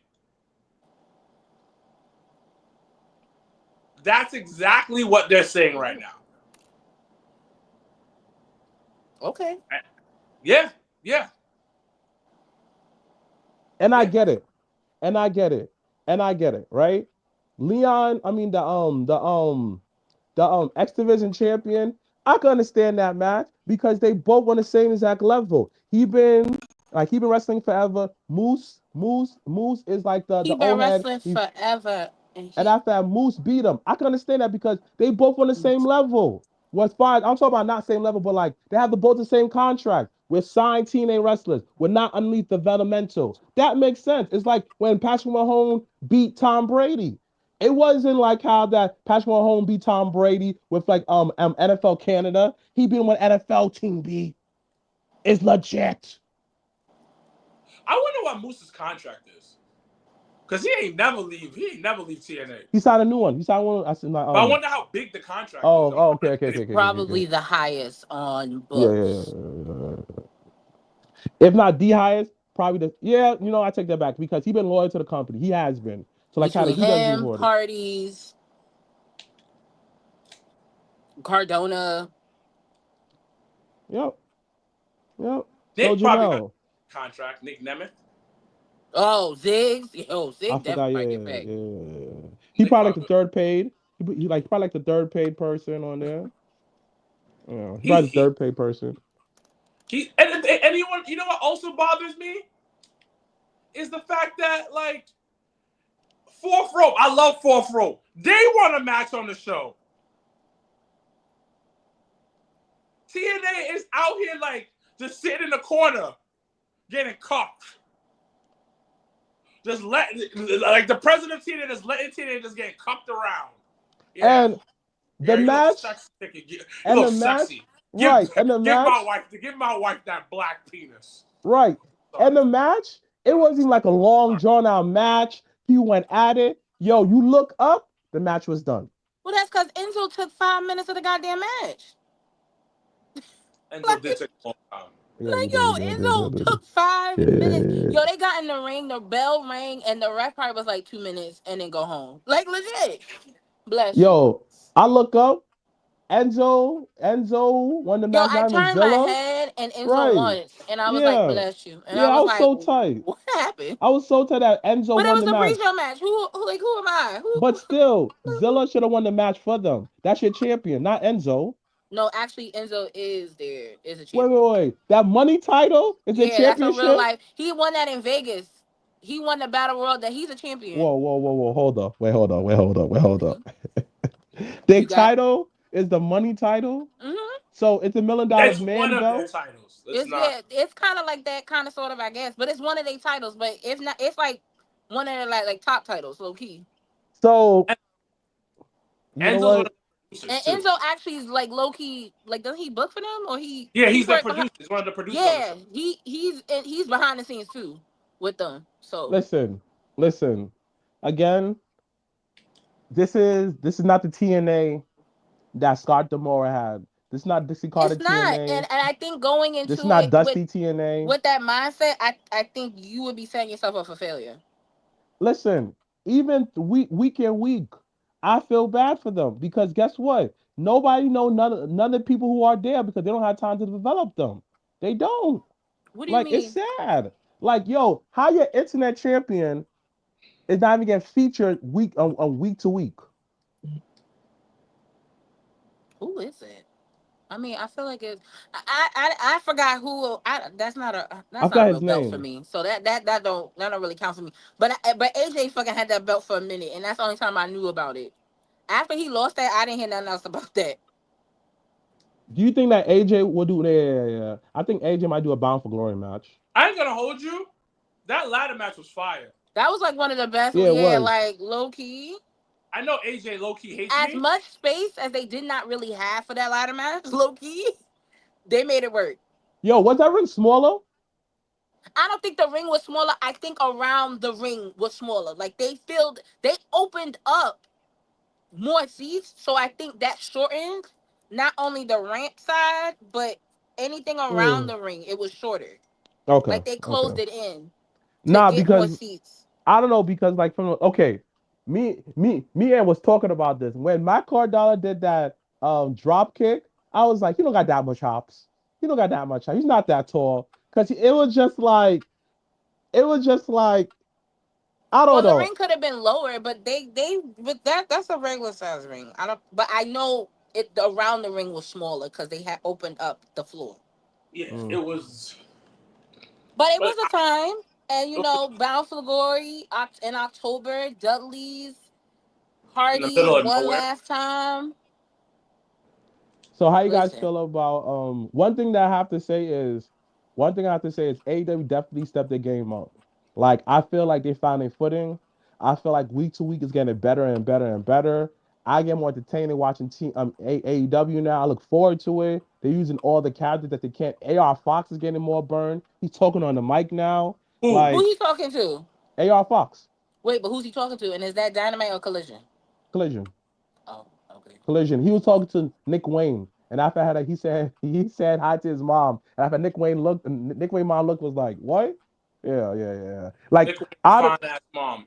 That's exactly what they're saying right now. Okay. Yeah, yeah. And I get it. And I get it. And I get it, right? Leon, I mean the X Division champion, I can understand that match because they both on the same exact level. He been wrestling forever. Moose is like the He been old head. wrestling forever, and And he after that, Moose beat him. I can understand that because they both on the same level. What's fine? I'm talking about not same level, but like they have the both the same contract. We're signed TNA wrestlers. We're not underneath developmental. That makes sense. It's like when Patrick Mahone beat Tom Brady. It wasn't like how that Patrick Mahone beat Tom Brady with like NFL Canada. He beat him with NFL team B. It's legit. I wonder what Moose's contract is. Cause he ain't never leave TNA. He signed a new one. He signed one. I said, like, But I wonder how big the contract is. Okay, okay, okay, it's okay, okay, okay. probably the highest on Yeah, yeah, yeah, books. yeah, yeah. If not the highest, probably the I take that back because he's been loyal to the company. He has been. So like kind Between of he does be him, rewarded. parties, Cardona. Yep. Yep. So Nick probably got Janelle. a contract. Nick Nemeth. Oh, Ziggs. Yo, I Zig forgot, definitely yeah, might get yeah, paid. yeah, yeah. He Nick probably like the probably third paid. He like probably like the third paid person on there. Yeah, he he probably the he third paid person. he and you know what also bothers me is the fact that like fourth row. I love fourth row. They want a match on the show. TNA is out here like just sitting in the corner, getting cuffed. Just let like the president of TNA just letting TNA just getting cuffed around. Yeah, And the yeah, you look match sexy. You and look the match, sexy. Give right? And the match, give my wife that black penis. right? Sorry. And the match, it wasn't even like a long drawn out match. He went at it. Yo, you look up, the match was done. Well, that's because Enzo took 5 minutes of the goddamn match. Enzo did Like, take a long time. Yeah, he did. He yo, did. Enzo took five Yeah, yeah, minutes. yeah. Yo, they got in the ring, the bell rang, and the ref probably was like 2 minutes and then go home. Like, legit. Bless you. Yo, I look up. Enzo won the Yo, match. I Not even turned my Zilla. head and Enzo Right. won. And I was like, Yeah. bless you. And I Yeah. I was was like, so tight. what happened? I was so tight that Enzo But it won was the a match. pre-show match. Who am I? But still, Zilla should have won the match for them. That's your champion, not Enzo. No, actually, Enzo is a Wait, champion. wait, wait. That money title is a Yeah, that's a real championship? life. He won that in Vegas. He won the Battle Royal. That he's a champion. Whoa, whoa, whoa, whoa. Hold up. Wait, hold up. Wait, hold up. Wait, hold up. Their You got. title is the money title. Mm-hmm. So it's $1 million It's one man of their belt. titles. It's It's not. yeah, it's kind of like that, kind of sort of, I guess. But it's one of their titles. But if not, it's like one of their like top titles, low key. So you know Enzo's one what? of the producers And too. Enzo actually is like low key. Like, doesn't he book for them or Yeah, he's he's the right behind? producer. He's one of the producers on the Yeah, show. he's behind the scenes too with them. So Listen, listen. Again, this is not the TNA that Scott Demore had. This is not Dixie Carter it's not, TNA. and I think going This is into not it Dusty TNA. with that mindset, I think you would be setting yourself up for failure. Listen, even week in week, I feel bad for them because guess what? Nobody know none of the people who are there because they don't have time to develop them. They don't. What do you Like it's mean? sad. Like yo, how your internet champion is not even getting featured week to week. Who is it? I mean, I feel like it's. I forgot who. I That's not a forgot real his belt for name. me. So that don't really count for me. But AJ fucking had that belt for a minute, and that's the only time I knew about it. After he lost that, I didn't hear nothing else about that. Do you think that AJ will do? Yeah, yeah, yeah. I think AJ might do a Bound for Glory match. I ain't gonna hold you. That ladder match was fire. That was like one of the best. Yeah, it Yeah, was. like low key. I know AJ low key hates As me. much space as they did not really have for that ladder match, low key, they made it work. Yo, was that ring smaller? I don't think the ring was smaller. I think around the ring was smaller. Like they opened up more seats, so I think that shortened not only the ramp side, but anything around Mm. the ring. It was shorter. Okay, Like they okay. closed it in to Nah, get more because seats. I don't know because like from okay, me and was talking about this when Matt Cardona did that drop kick. I was like, he don't got that much hops. He don't got that much. He's not that tall. Cause it was just like I don't Well, the know. ring could have been lower, but but that's a regular size ring. I don't, but I know it around the ring was smaller because they had opened up the floor. Yeah, it Mm. was. But it But was a time, and it was Bound for Glory in October, Dudley's, in the middle Hardy's of one nowhere. last time. So how you guys Listen, feel about one thing that I have to say is one thing I have to say is AEW definitely stepped their game up. Like I feel like they found their footing. I feel like week to week is getting better and better and better. I get more entertaining watching AEW now. I look forward to it. They're using all the characters that they can't. AR Fox is getting more burn. He's talking on the mic now. Who? who Like he talking to? AR Fox, Wait, but who's he talking to? And is that Dynamite or Collision? Collision. Oh, okay. Collision. He was talking to Nick Wayne, and after I had he said hi to his mom, and after Nick Wayne mom looked was like, what? Yeah, yeah, yeah. Like Nick Wayne's out of fine ass mom.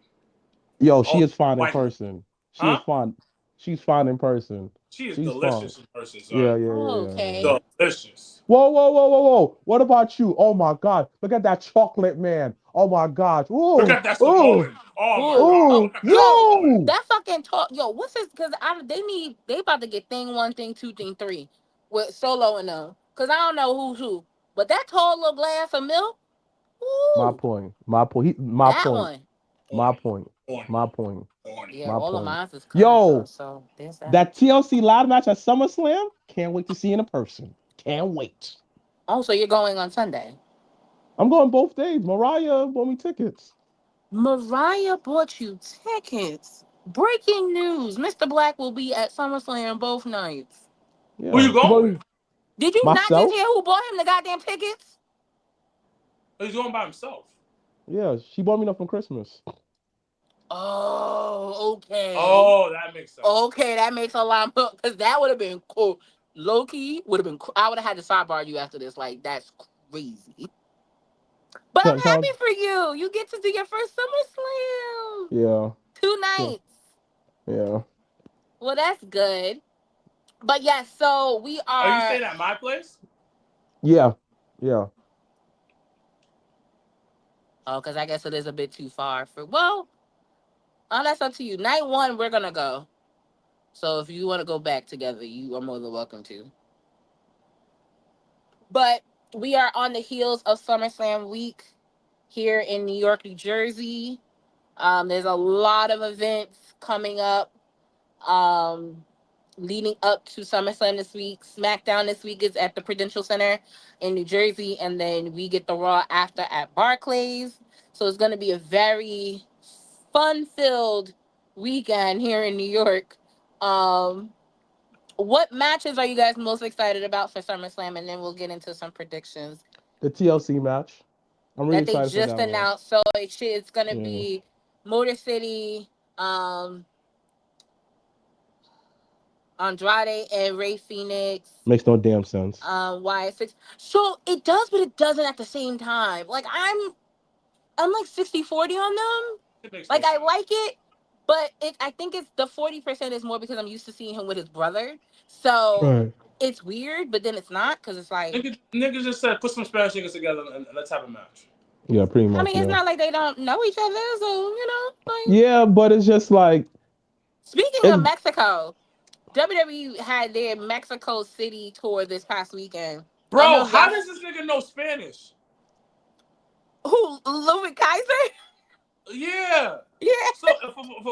yo, she Oh, is fine in wife. person. She is Huh? fine. She's fine in person. She is She's fine. delicious in person, Yeah, son. yeah, Oh, yeah, yeah, yeah. okay. Delicious. Whoa, whoa, whoa, whoa, whoa. What about you? Oh my God. Look at that chocolate man. Oh my gosh. Look Ooh, at that ooh, Samoan. Oh my Ooh. god. ooh, Look at that Yo, Samoan. yo. that fucking talk. Yo, what's this? Because they about to get thing one, thing two, thing three with Solo and them. Because I don't know who's who. But that tall little glass of milk, My ooh, point. My point. My that point. one. My Horny. point. Horny. My point. Horny. Yeah, My all of point. mine is coming though. Yo, So there's that. that TLC live match at SummerSlam. Can't wait to see in person. Can't wait. Oh, so you're going on Sunday. I'm going both days. Mariah bought me tickets. Mariah bought you tickets. Breaking news: Mr. Black will be at SummerSlam both nights. Who Yeah, you she bought going with? me Did you not just myself. hear who bought him the goddamn tickets? He's going by himself. Yeah, she bought me enough for Christmas. Oh, okay. Oh, that makes sense. Okay, that makes a lot more because that would have been cool. Low key would have been. I would have had to sidebar you after this. Like that's crazy. But I'm So happy for you. You get to do your first SummerSlam. yeah, Two so nights. yeah, Well, that's good. But yes, so we Are you are. staying at my place? yeah, yeah. Oh, because I guess it is a bit too far for. Well, oh, that's up to you. Night one, we're gonna go. So if you want to go back together, you are more than welcome to. But we are on the heels of SummerSlam week here in New York, New Jersey. There's a lot of events coming up leading up to SummerSlam this week. SmackDown this week is at the Prudential Center in New Jersey, and then we get the Raw after at Barclays. So it's going to be a very fun-filled weekend here in New York. Um, what matches are you guys most excited about for SummerSlam? And then we'll get into some predictions The TLC match. I'm really that they excited for just that one. announced. So it's gonna Yeah, be Motor City, Andrade and Ray Phoenix, makes no damn sense. Y6. So it does, but it doesn't at the same time. Like I'm like 60-40 on them. It makes no Like I sense. like it, but I think it's the 40% is more because I'm used to seeing him with his brother. So Right. it's weird, but then it's not because it's like Nigga just said put some Spanish niggas together and let's have a match. Yeah, pretty I much. mean, it's Yeah. not like they don't know each other. So like Yeah, but it's just like speaking of it's Mexico, WWE had their Mexico City tour this past weekend. I don't know Bro, if y'all how does this nigga know Spanish? who Louis Kaiser. Yeah. Yeah, So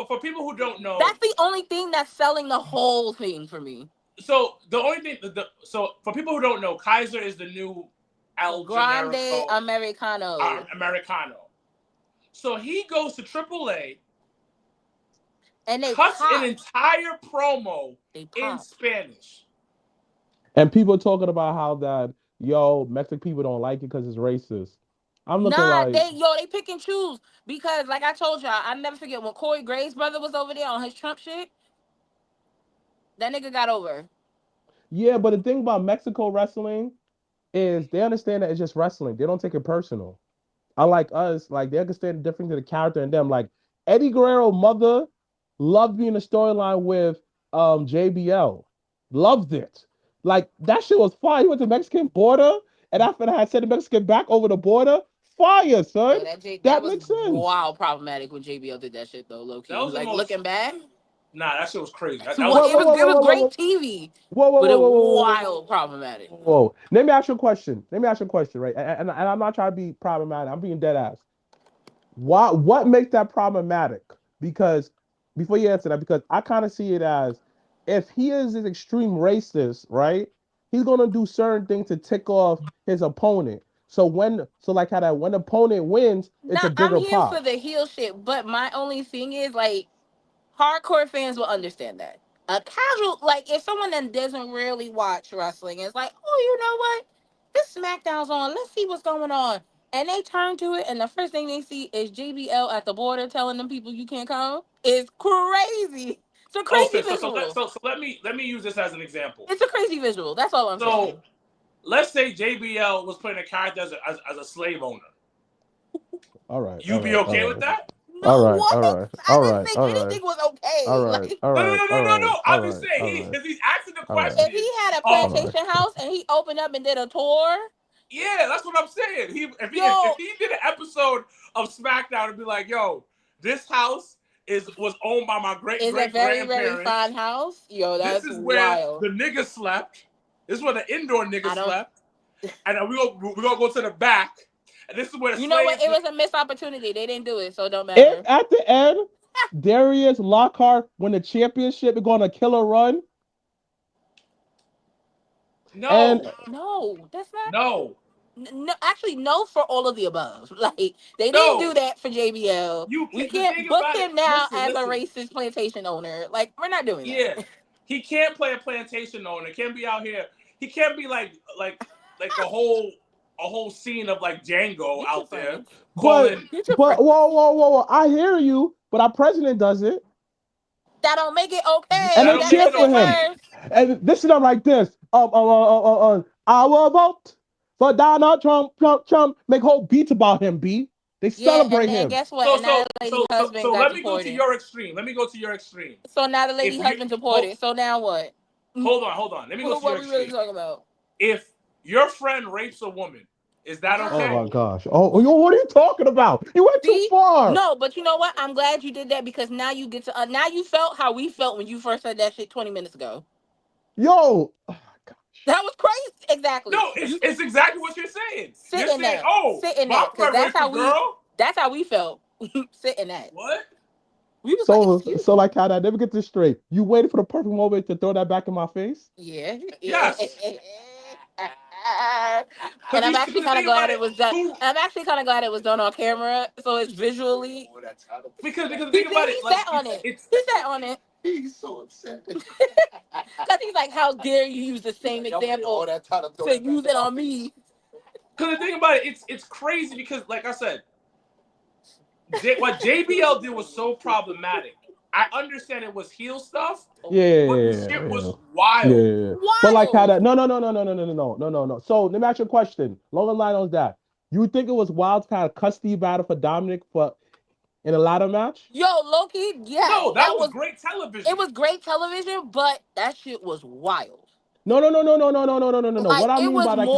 for people who don't know, that's the only thing that's selling the whole thing for me. so the only thing, so for people who don't know, Kaiser is the new El Grande Generico Americano. Americano. So he goes to AAA, And they cuts an pop. entire promo They in pop. Spanish. And people talking about how that Mexican people don't like it because it's racist. I'm looking Nah, like, they pick and choose because, like I told y'all, I never forget when Corey Gray's brother was over there on his Trump shit. That nigga got over. yeah, but the thing about Mexico wrestling is they understand that it's just wrestling. They don't take it personal. Unlike us, like they understand the difference of the character in them. Like Eddie Guerrero mother loved being a storyline with JBL. Loved it. Like that shit was fire. He went to the Mexican border, and after that, I sent the Mexican back over the border. Fire, son. Yo, that That was makes sense. wild problematic when JBL did that shit though, low That key. was the Like most. looking back, Nah, that shit was crazy. That was Whoa, it whoa, was whoa, crazy. it whoa, was whoa, great whoa, TV, whoa, whoa, but whoa, it whoa, whoa, whoa, wild problematic. whoa. Let me ask you a question. Let me ask you a question, right? And I'm not trying to be problematic. I'm being dead ass. What makes that problematic? Because before you answer that, because I kind of see it as if he is an extreme racist, right? He's gonna do certain things to tick off his opponent. So like how that when the opponent wins, it's a Nah, I'm bigger here pop. for the heel shit, but my only thing is like hardcore fans will understand that. A casual, like if someone that doesn't really watch wrestling is like, oh, you know what? This SmackDown's on. Let's see what's going on. And they turn to it, and the first thing they see is JBL at the border telling them people you can't come. It's crazy. It's a crazy Okay, so let visual. let me use this as an example. It's a crazy visual. That's all I'm So saying. let's say JBL was playing a character as a slave owner. All right, all You be right, all okay with right, that? No, all right, what? all right, I all didn't right, think all right, anything was all okay. right, Like, all No, no, right, no, all no, no, right, no. all I'm just right, saying all right, because he's asking the all right, question if he had a of all right. plantation house and he opened up and did a tour, yeah, that's what I'm saying. If yo, he did an episode of SmackDown and be like, yo, this house was owned by my great is a great very, very grandparents. fine house. Yo, This that's is where wild. the niggas slept. This is where the indoor niggas I don't. slept. And we gonna go to the back. And this is where the You know what? slaves. It was a missed opportunity. They didn't do it, so it don't If matter. at the end Darius Lockhart win the championship, we're going to kill a run, and No, No, that's not. no, No, actually, no for all of the above. Like they didn't do no. that for JBL. You We can't. The can't thing book about it. him now Listen, as a listen. racist plantation owner. Like we're not doing Yeah, that. he can't play a plantation owner. Can't be out here. He can't be like a whole scene of like Django Get your out there friends. but calling. Get your but friends. whoa, I hear you, but our president does it, That don't make it and okay. That they don't That make cheer it makes it for him, okay. worse. and this is not like this. I will vote for Donald Trump. Make whole beats about him. They Yeah, and celebrate then him. guess what? So And now so the lady so so husband so got let me go to deported. your extreme. Let me go to your extreme. So now the If lady you husband hold deported. So now what? hold on. Let me go to your What we really extreme. talking about? If your friend rapes a woman, is that Oh okay? my Wow. gosh. What are you talking about? You went too See? far. No, but you know what? I'm glad you did that because now you get to now you felt how we felt when you first said that shit 20 minutes ago. Yo. Oh my gosh. That was crazy. Exactly. No, it's You it's exactly what you're saying. sit You're in saying, that. oh, Sit in my that. Cause friend raped a girl. that's how we felt. Sit in that. What? We was like, So excuse me. like how that never get this straight. You waited for the perfect moment to throw that back in my face? Yeah. Yes. And I'm Because actually the kind of thing about glad it, it was done. who? I'm actually kind of glad it was done on camera, so it's visually. Because the He thing did. about He it, like sat on it. it's He sat on it. He's so upset. Because he's like, how dare you use the same example to use it on me? because the thing about it, it's crazy because like I said, what JBL did was so problematic. I understand it was heel stuff, Yeah, but the yeah, shit yeah. was wild. Yeah. But like how Wild. that no. So let me ask you a question. Long line on that. You think it was wild kind of custody battle for Dominic for in a ladder match? Yo, Loki, yes, No, that was great it television. was great television, but that shit was wild. No. Like What I mean by like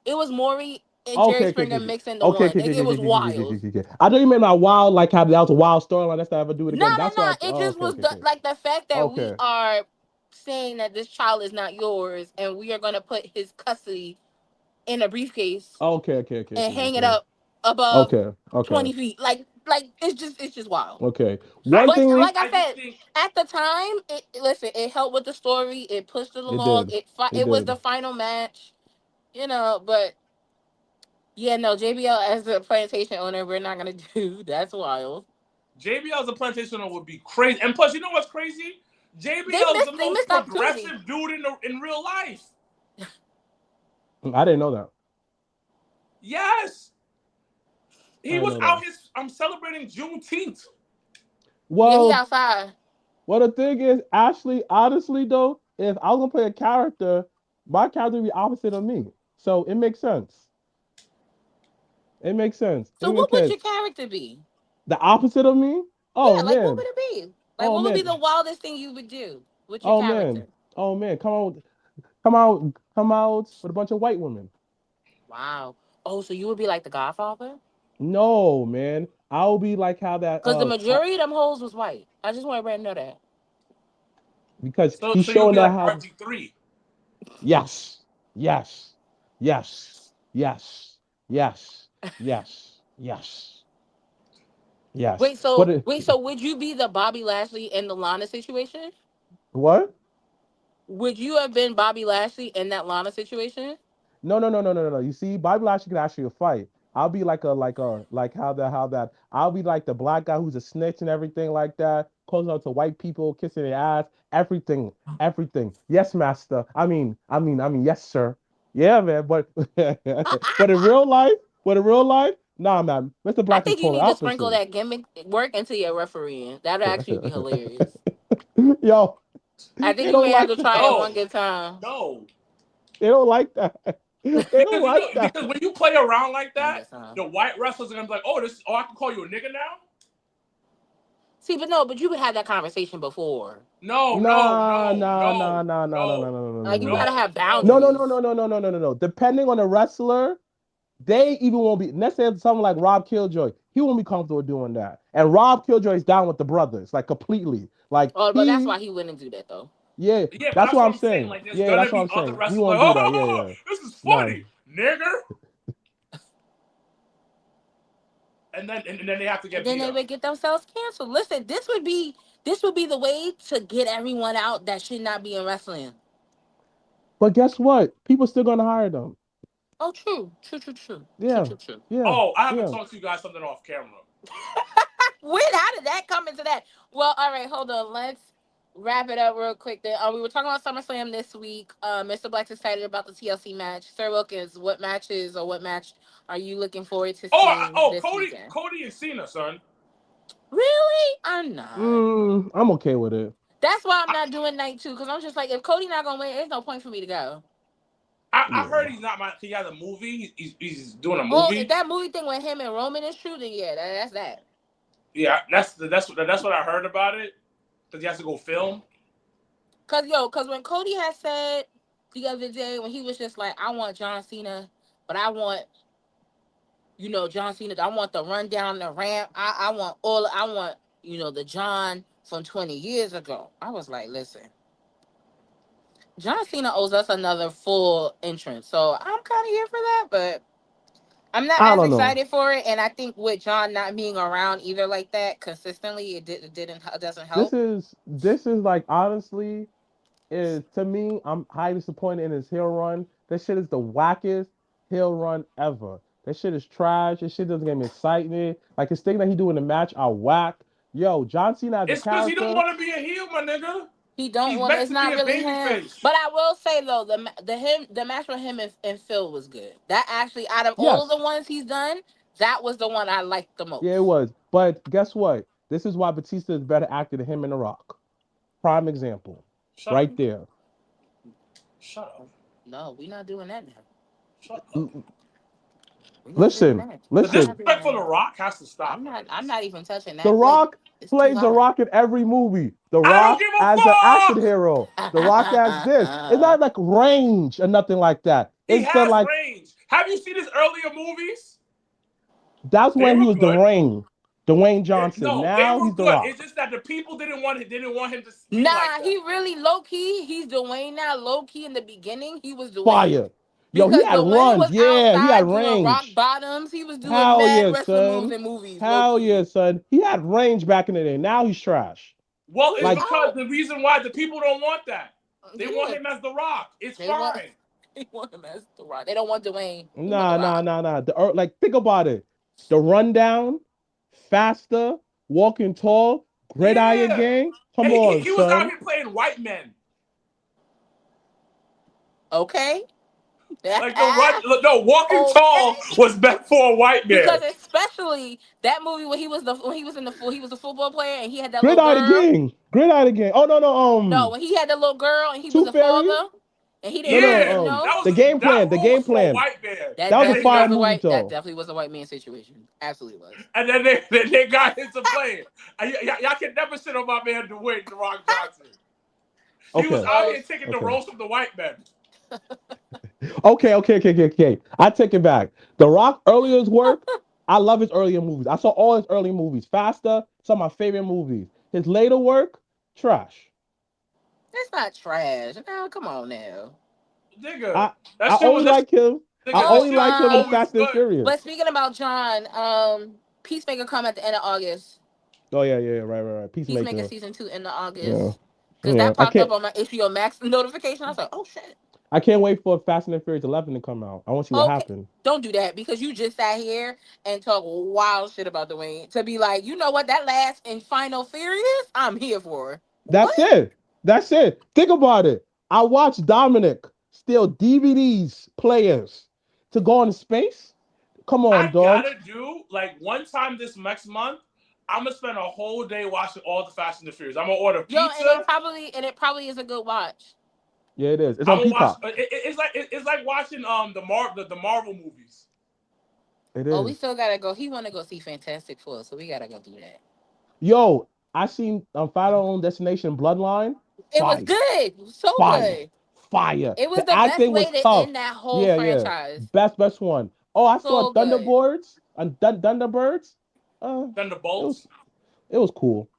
It was Maury and Jerry okay, Springer mixing the okay, one. Like, it was wild. I thought you meant my wild, like how that was a wild storyline. Let's not ever do it No, again. no, That's no. why. It Oh, just was like the fact that we okay, are saying that this child is not yours, and we are gonna put his custody in a briefcase and hang it up above okay, 20 feet. Like it's just wild. okay. I One But just thing think like I I just said, think at the time, it helped with the story. It pushed it it along. did, It it it was did. the final match, but Yeah, no, JBL as the plantation owner, we're not gonna do. That's wild. JBL as a plantation owner would be crazy. And plus, you know what's crazy? JBL is the They most missed opportunity. progressive dude in real life. I didn't know that. Yes, I he didn't was know out that. here. I'm celebrating Juneteenth. Yeah, he Well, outside. well, the thing is, actually, honestly, though, if I was gonna play a character, my character would be opposite of me. So it makes sense. It makes sense. So It what makes would your sense. character be? The opposite of me? Oh Yeah, like what man. would it be? Like Oh what would be man. the wildest thing you would do with your Oh man. character? Oh man. Come out with a bunch of white women. Wow. Oh, so you would be like the Godfather? No, man. I'll be like how that Because the majority of them hoes was white. I just want everybody to know that. because So he's so you'll showing be that like how RG3. yes, yes, yes, yes, yes, yes, yes, yes. Wait, so would you be the Bobby Lashley in the Lana situation? What? Would you have been Bobby Lashley in that Lana situation? No, no, no, no, no, no, no. You see, Bobby Lashley can actually fight. I'll be like how that I'll be like the black guy who's a snitch and everything like that, calling out to white people, kissing their ass, everything, everything. Yes, master. I mean, yes, sir. Yeah, man. But but in real life, nah, man. Mr. I Black is think you polar need to sprinkle opposite. that gimmick work into your refereeing. That'd actually be hilarious. Yo, I they think you don't may have like to try it that. one No, good time. no, They don't like that. They don't because you know like that. because when you play around like One that, good time. the white wrestlers are gonna be like, oh, I can call you a nigga now. See, but no, but you would have that conversation before. No, no, Nah, no, nah, nah, no, nah, nah, nah, nah, no, nah, nah, Like you nah, gotta no, have no. no, no, no, boundaries. no, no, no, no, no, no, no. Depending on the wrestler, they even won't be. Let's say someone like Rob Killjoy, he won't be comfortable doing that. And Rob Killjoy is down with the brothers, like completely. Like Oh, but that's he, why he wouldn't do that though. yeah, Yeah, but that's that's what what I'm I'm saying. saying. Like, there's Yeah, that's gonna what be I'm other saying. He wrestlers like, won't do that. Yeah, oh, yeah. this is Nah, funny, nigger, and then they have to And get then beat they up. would get themselves canceled. Listen, this would be the way to get everyone out that should not be in wrestling. but guess what? People still gonna hire them. Oh, true, true, true, true, true, Yeah, true, true. yeah, Oh, I haven't yeah. talked to you guys something off camera. When? How did that come into that? Well, all right, hold on. Let's wrap it up real quick. Then we were talking about SummerSlam this week. Mr. Black's excited about the TLC match. Sir Wilkins, what matches or what match are you looking forward to seeing this Cody, weekend? Cody and Cena, son. Really? I'm not. I'm okay with it. That's why I'm I, not doing night two because I'm just like, if Cody not gonna win, there's no point for me to go. I heard Yeah. he's not my. He has a movie. He's doing a Well, if movie. that movie thing with him and Roman is true, then yeah, that's that. Yeah, that's what I heard about it. Because he has to go film. Cause when Cody had said the other day when he was just like, I want John Cena, but I want John Cena. I want the run down the ramp. I want the John from 20 years ago. I was like, listen, John Cena owes us another full entrance, so I'm kind of here for that, but I'm not I as don't know. excited for it. And I think with John not being around either like that consistently, it doesn't This help. is this is like honestly is to me, I'm highly disappointed in his heel run. This shit is the wackest heel run ever. That shit is trash. This shit doesn't get me excited. Like his thing that he do in the match are whack. Yo, John Cena as a It's because he don't character, want to be a heel, my nigga. He don't He's want. meant It's to be not a really him. babyface. But I will say though, the match with him and Phil was good. That actually, out of all of the yes, ones he's done, that was the one I liked the yeah, it most. was. But guess what? This is why Batista is better actor than him in The Rock. Prime example, Shut up. right there. Shut up. No, we're not doing that now. Shut up. We're not doing Listen, that. The We're listen. not doing disrespect that for The now. Rock has to I'm stop not. already. I'm not even touching The that plate. Rock It's too plays The hot. Rock in every movie. The I don't Rock give a as an action fuck. hero. The Rock as this. It's not like range or nothing like that. He It's the has like range. Have you seen his earlier movies? that's They when he were was good. Dwayne Johnson. No, they Now were he's The good. It's Rock. just that the people didn't want him to speak like Nah, he that. really low key. He's Dwayne now. Low key in the beginning, he was Dwayne Fire. Yo, he because had Dwayne runs. was Yeah, he had outside doing rock range. bottoms. He was doing Hell mad yeah, wrestling moves son. in movies. Low Hell yeah, key. son. He had range back in the day. Now he's trash. Well, it's Like, because Oh, the reason why the people don't want that. They want yeah. him as The Rock. It's They want fine. They want him as The Rock. They don't want Dwayne. They want The Nah, nah, Rock. nah, nah. Like think about it. The rundown, faster, walking tall, gridiron Yeah. gang. Come And on, he was out son. here playing white men. Okay. Like the run, no, walking Okay. tall was meant for a white Because man. especially that movie when he was in the he was a football player and he had that little Gridiron girl. gang. Gridiron gang. Oh no, no. No, when he had the little girl and he was Tooth a Fairy. father and he No, didn't no. want him. Yeah, No, The game that plan. The role game was for a plan. white man. That was And a they fire got, movie that though. definitely was a white man situation. Absolutely was. and then they got into play. Y'all can never sit on my man Dwayne The Rock Johnson. He was Okay. out So here taking the Okay. roast of the white men. Okay. I take it back. The Rock earlier's work. I love his earlier movies. I saw all his early movies. Faster. Some of my favorite movies. His later work, trash. that's not trash. Now, come on now. Nigga, I I only that like him. I nigga, that So, only shit was like him in always Fast and good. but Furious. speaking about John, Peacemaker come at the end of August. Oh yeah. Right. Peacemaker Peacemaker. season 2 in the Yeah. August. Because Yeah. that popped up on my HBO Max notification. I was like, oh shit. I can't wait for Fast and Furious 11 to come out. I want to see what Okay. happened. Don't do that because you just sat here and talk wild shit about Dwayne to be like, you know what, that last and final Furious, I'm here for. What? That's it. That's it. Think about it. I watched Dominic steal DVDs players to go into space. Come on, I dogs. gotta do like one time this next month. I'm gonna spend a whole day watching all the Fast and the Furious. I'm gonna order Yo, pizza. and it probably is a good watch. Yeah, it is. It's I'm on gonna watch. Peacock. It's like watching the Marvel movies. It Oh, we is. still gotta go. He wanna go see Fantastic Four, so we gotta go do that. Yo, I seen Final Destination Bloodline. It was Fire. good. It was so Fire. good. Fire. It was The the best acting was way to tough. end that whole Yeah. franchise. Best one. Oh, I saw So good. Thunderbirds and Thunderbirds. Uh, it was Thunderbolts. it was cool.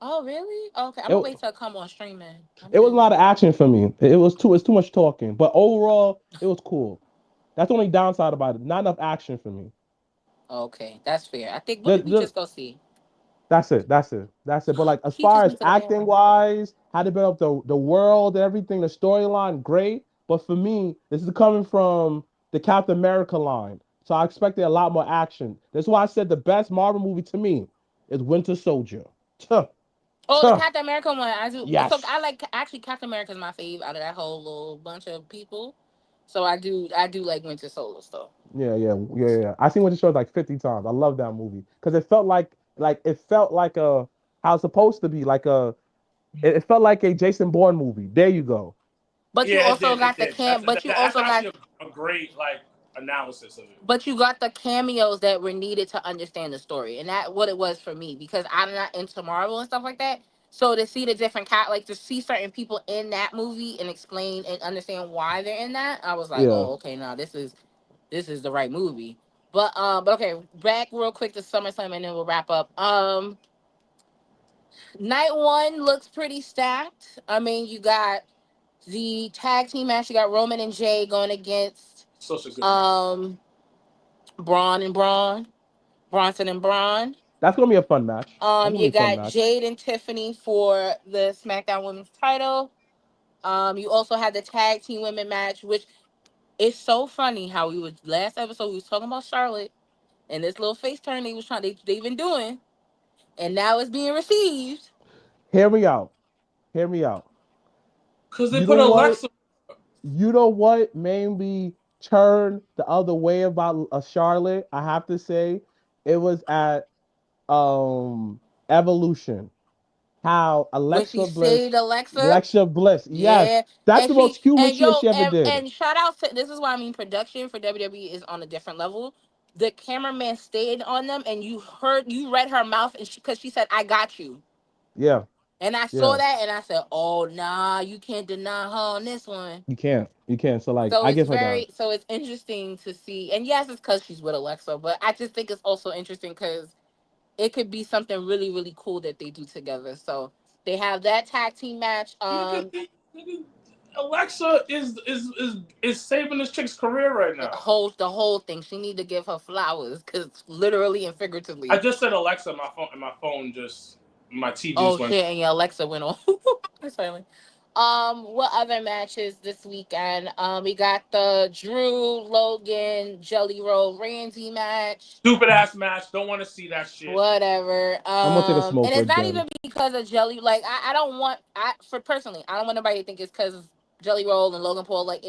Oh, really? Okay, I'm It gonna wait till it come on streaming. I'm it was a good. lot of action for me. It's too much talking, but overall it was cool. That's the only downside about it. Not enough action for me. Okay, that's fair. I think what The, did we the, just go see? that's it. But like as He far just as went to the acting bathroom. wise, how to build up the world and everything, the storyline, great. But for me, this is coming from the Captain America line. So I expected a lot more action. That's why I said the best Marvel movie to me is Winter Soldier. Tuh, Oh, the tuh. Captain America one. I do. So Yes. I like actually Captain America is my fave out of that whole little bunch of people. So I do like Winter Soldier stuff. Yeah. I seen Winter Soldier like 50 times. I love that movie because it felt like it felt like a how it's supposed to be like it felt like a Jason Bourne movie. There you go. But you Yeah, it also did. It got the did. That's cam. But you that's also got actually a great like analysis of it. but you got the cameos that were needed to understand the story, and that what it was for me because I'm not into Marvel and stuff like that. So to see the different like to see certain people in that movie and explain and understand why they're in that, I was like, Yeah. oh, okay, now this is the right movie. But okay, back real quick to SummerSlam and then we'll wrap up. Night one looks pretty stacked. I mean, you got the tag team match. You got Roman and Jay going against Such a good match. um Braun and Braun, Bronson and Braun. That's gonna be a fun match. That's gonna be You a fun got match. Jade and Tiffany for the SmackDown Women's title. You also had the tag team women match, which is so funny how we was last episode we was talking about Charlotte and this little face turn they've been doing, and now it's being received. Hear me out. Hear me out. Cause they You put know what? Alexa. You know what made me turn the other way about Charlotte? I have to say, it was at Evolution. How When she saved Alexa. Alexa Bliss, yes, Yeah, that's and the most human and shit yo she ever did. and shout out to this is why I mean production for WWE is on a different level. The cameraman stayed on them, and you read her mouth, and because she said, "I got you," Yeah, and I saw yeah, that, and I said, "Oh nah, you can't deny her on this one." you can't. So like, I give her that. So it's interesting to see, and yes, it's because she's with Alexa, but I just think it's also interesting because it could be something really really cool that they do together. So they have that tag team match. Nigga, nigga, Alexa is saving this chick's career right now. The whole thing. She need to give her flowers because literally and I figuratively. just said Alexa, my phone just my TV Oh just went. shit! And your Alexa went on. That's silent. What other matches this weekend? We got the Drew Logan Jelly Roll Randy match. Stupid ass match. Don't want to see that shit. Whatever. I'm gonna take a And smoker it's not again. even because of Jelly. Like I don't want for personally, I don't want nobody to think it's because of Jelly Roll and Logan Paul. Like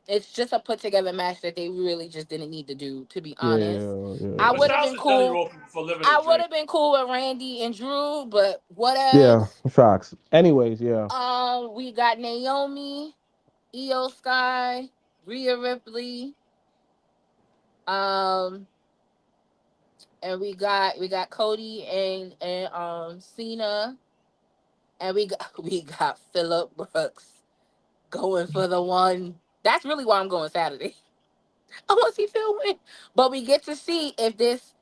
it's just a put together match that they really just didn't need to do. To be honest, Yeah, I yeah, But would yeah. have shout out been to Jelly cool. Roll for living his I would dream. have been cool with Randy and Drew, but what Yeah, else? facts. Anyways, yeah. We got Naomi, Io Sky, Rhea Ripley, um, and we got Cody and Cena, and we got Phillip Brooks going for the one. That's really why I'm going Saturday. I want to see Phil win, but we get to see if this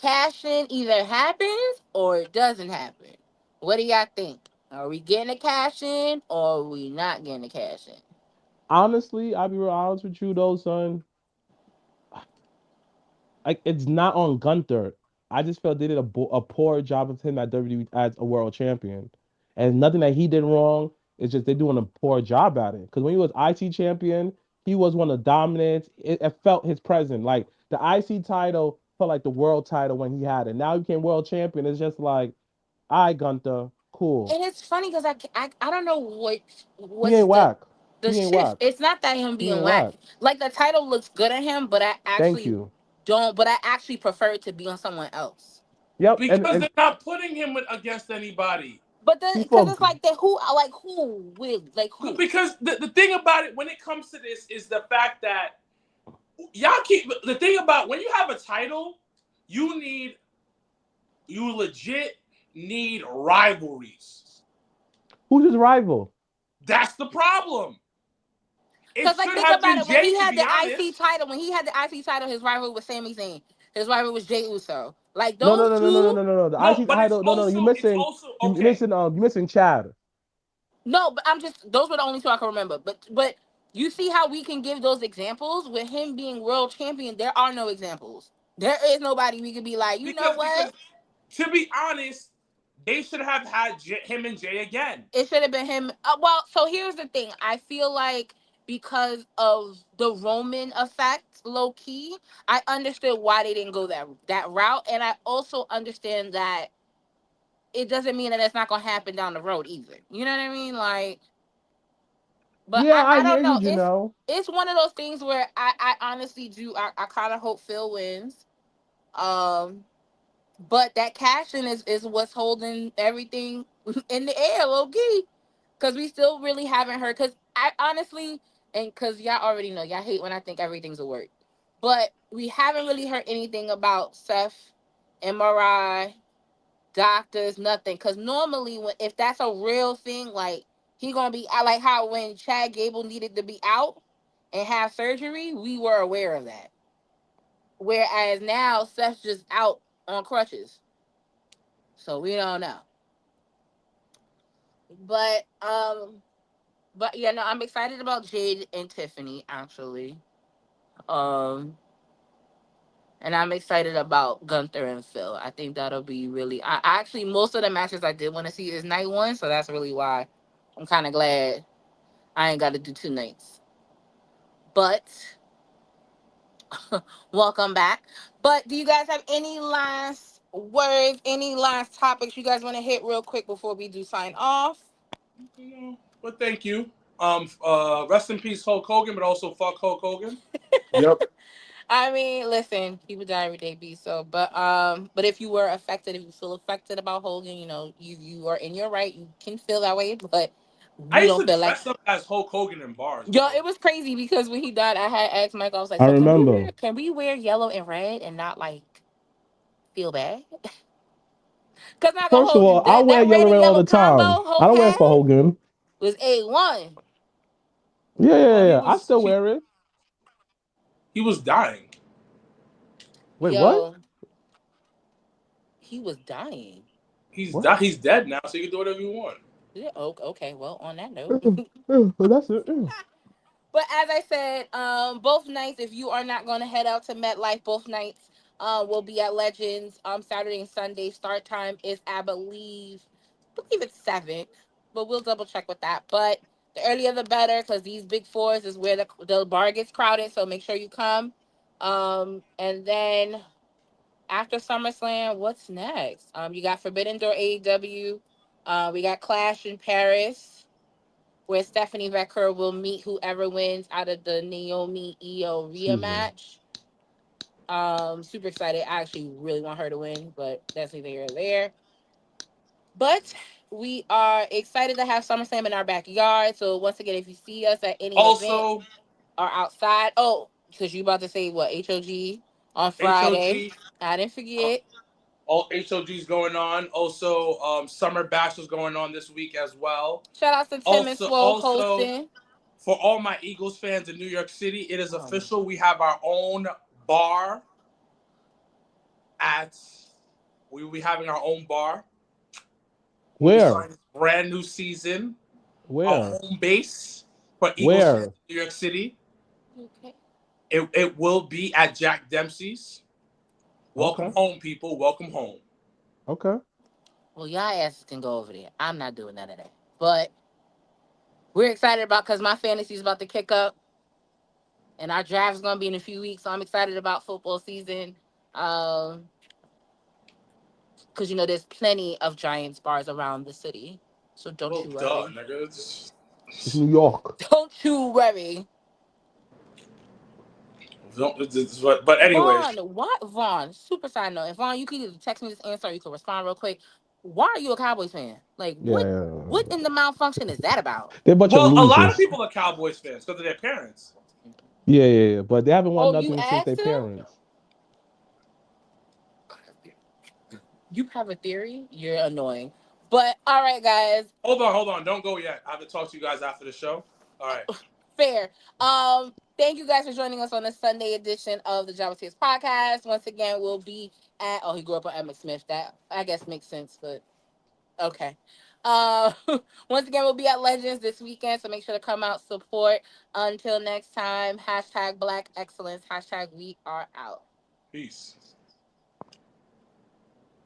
cash in either happens or it doesn't happen. What do y'all think? Are we getting a cash in or are we not getting a cash in? Honestly, I'll be real honest with you though, son. Like it's not on Gunther. I just felt they did a poor job of him at WWE as a world champion, and nothing that he did wrong. It's just they're doing a poor job at it. Because when he was IC champion, he was one of the dominants. It felt his presence. Like the IC title felt like the world title when he had it. Now he became world champion. It's just like, I Gunther, cool. And it's funny because I don't know He what's ain't the whack. the He ain't shift. whack. It's not that him He being ain't whack. whack. Like the title looks good on him, but I Thank actually you. don't. But I actually prefer it to be on someone else. Yep. Because And they're not putting him against anybody. But then because people, it's like that who will like who. Because the thing about it when it comes to this is the fact that y'all keep the thing about when you have a title, you need you legit need rivalries. who's his rival? That's the problem. It Because like should think have about been it, when Jay, he to had be the IC honest. title, his rival was Sami Zayn. His rival was Jey Uso. Like No, no, those no, no, no, no, two. no, no, no. The No, IC but it's title. No, no, no. also it's also okay. You missing Chad. No, but I'm just those were the only two I can remember. But you see how we can give those examples with him being world champion. There are no examples. There is nobody we could be like, you know Because what? to be honest, they should have had him and Jay again. It should have been him. Well, so here's the thing. I feel like because of the Roman effect, low key, I understood why they didn't go that route, and I also understand that it doesn't mean that it's not gonna happen down the road either. You know what I mean? Like, but Yeah, I I hear don't you, know. Janelle. It's one of those things where I honestly do I kind of hope Phil wins. Um, but that cash in is what's holding everything in the air, low key. Because we still really haven't heard. Because I honestly, and because y'all already know, y'all hate when I think everything's a work. But we haven't really heard anything about Seth, MRI, doctors, nothing. Because normally, if that's a real thing, like he gonna be I like how when Chad Gable needed to be out and have surgery, we were aware of that. Whereas now Seth's just out on crutches, so we don't know. But yeah, no, I'm excited about Jade and Tiffany actually. Um, and I'm excited about Gunther and Phil. I think that'll be really. I actually most of the matches I did want to see is night one, so that's really why I'm kind of glad I ain't got to do two nights. But welcome back. But do you guys have any last words, any last topics you guys want to hit real quick before we do sign off? But thank you. Rest in peace, Hulk Hogan, but also fuck Hulk Hogan. Yep. I mean, listen, people die every day, be so. But if you were affected, if you feel affected about Hogan, you are in your right. You can feel that way, but I we used don't to feel like. dress up as Hulk Hogan in bars, Yo, bro. it was crazy because when he died, I had asked Michael. I was like, I "So remember. can we wear yellow and red and not like feel bad?" Cause not gonna First of hold you. all, I wear That red yellow and red all yellow the combo time. I Hulk don't wear it for had Hogan. was A1. Yeah, yeah, Well, yeah. I still wear it. he was dying. Wait, what? Yo, he was dying. What? He's dead now, so you can do whatever you want. Yeah. Okay. Well, on that note. That's it. Yeah. But as I said, both nights, if you are not going to head out to MetLife, both nights will be at Legends Saturday and Sunday. Start time is, I believe it's 7. but we'll double check with that. But the earlier the better, because these big fours is where the bar gets crowded. So make sure you come. And then after SummerSlam, what's next? You got Forbidden Door AEW. We got Clash in Paris, where Stephanie Becker will meet whoever wins out of the Naomi Io Rhea Excuse me. match. Super excited. I actually really want her to win, but that's neither here nor there. But we are excited to have SummerSlam in our backyard. So once again, if you see us at any event Also, or outside, oh, because you about to say what, HOG on Friday. HOG, I didn't uh, forget. all HOGs going on. Also, Summer Bash is going on this week as well. Shout out to Tim and Swole Also, hosting. for all my Eagles fans in New York City, it is Oh, official. We have our own bar at. We will be having our own bar. We'll be Where? starting a brand new season, a Where? home base for Eagles fans Where? in New York City. okay. It will be at Jack Dempsey's. Welcome Okay. home, people. Welcome home. Okay. Well, y'all asses can go over there. I'm not doing none of that. But we're excited about because my fantasy is about to kick up and our draft is going to be in a few weeks. So I'm excited about football season. Um, because there's plenty of Giants bars around the city. So don't Well, you duh, worry. nigga. It's New York. Don't you worry. But anyways, Vaughn, what Vaughn? Super side note. And Vaughn, you can either text me this answer or you can respond real quick. Why are you a Cowboys fan? Like Yeah, what yeah, what yeah. in the malfunction is that about? They're a bunch of well, a lot of losers. people are Cowboys fans because of their parents. Yeah, yeah, yeah. But they haven't won Oh, you nothing since their asked him? parents. You have a theory? You're annoying. But all right, guys. Hold on. Don't go yet. I have to talk to you guys after the show. All right. Fair. Thank you guys for joining us on the Sunday edition of the Java Tears podcast. Once again, we'll be at he grew up on Emmett Smith. That I guess makes sense, but okay. Uh Once again, we'll be at Legends this weekend, so make sure to come out, support. Until next time, hashtag Black Excellence, hashtag we are out. Peace.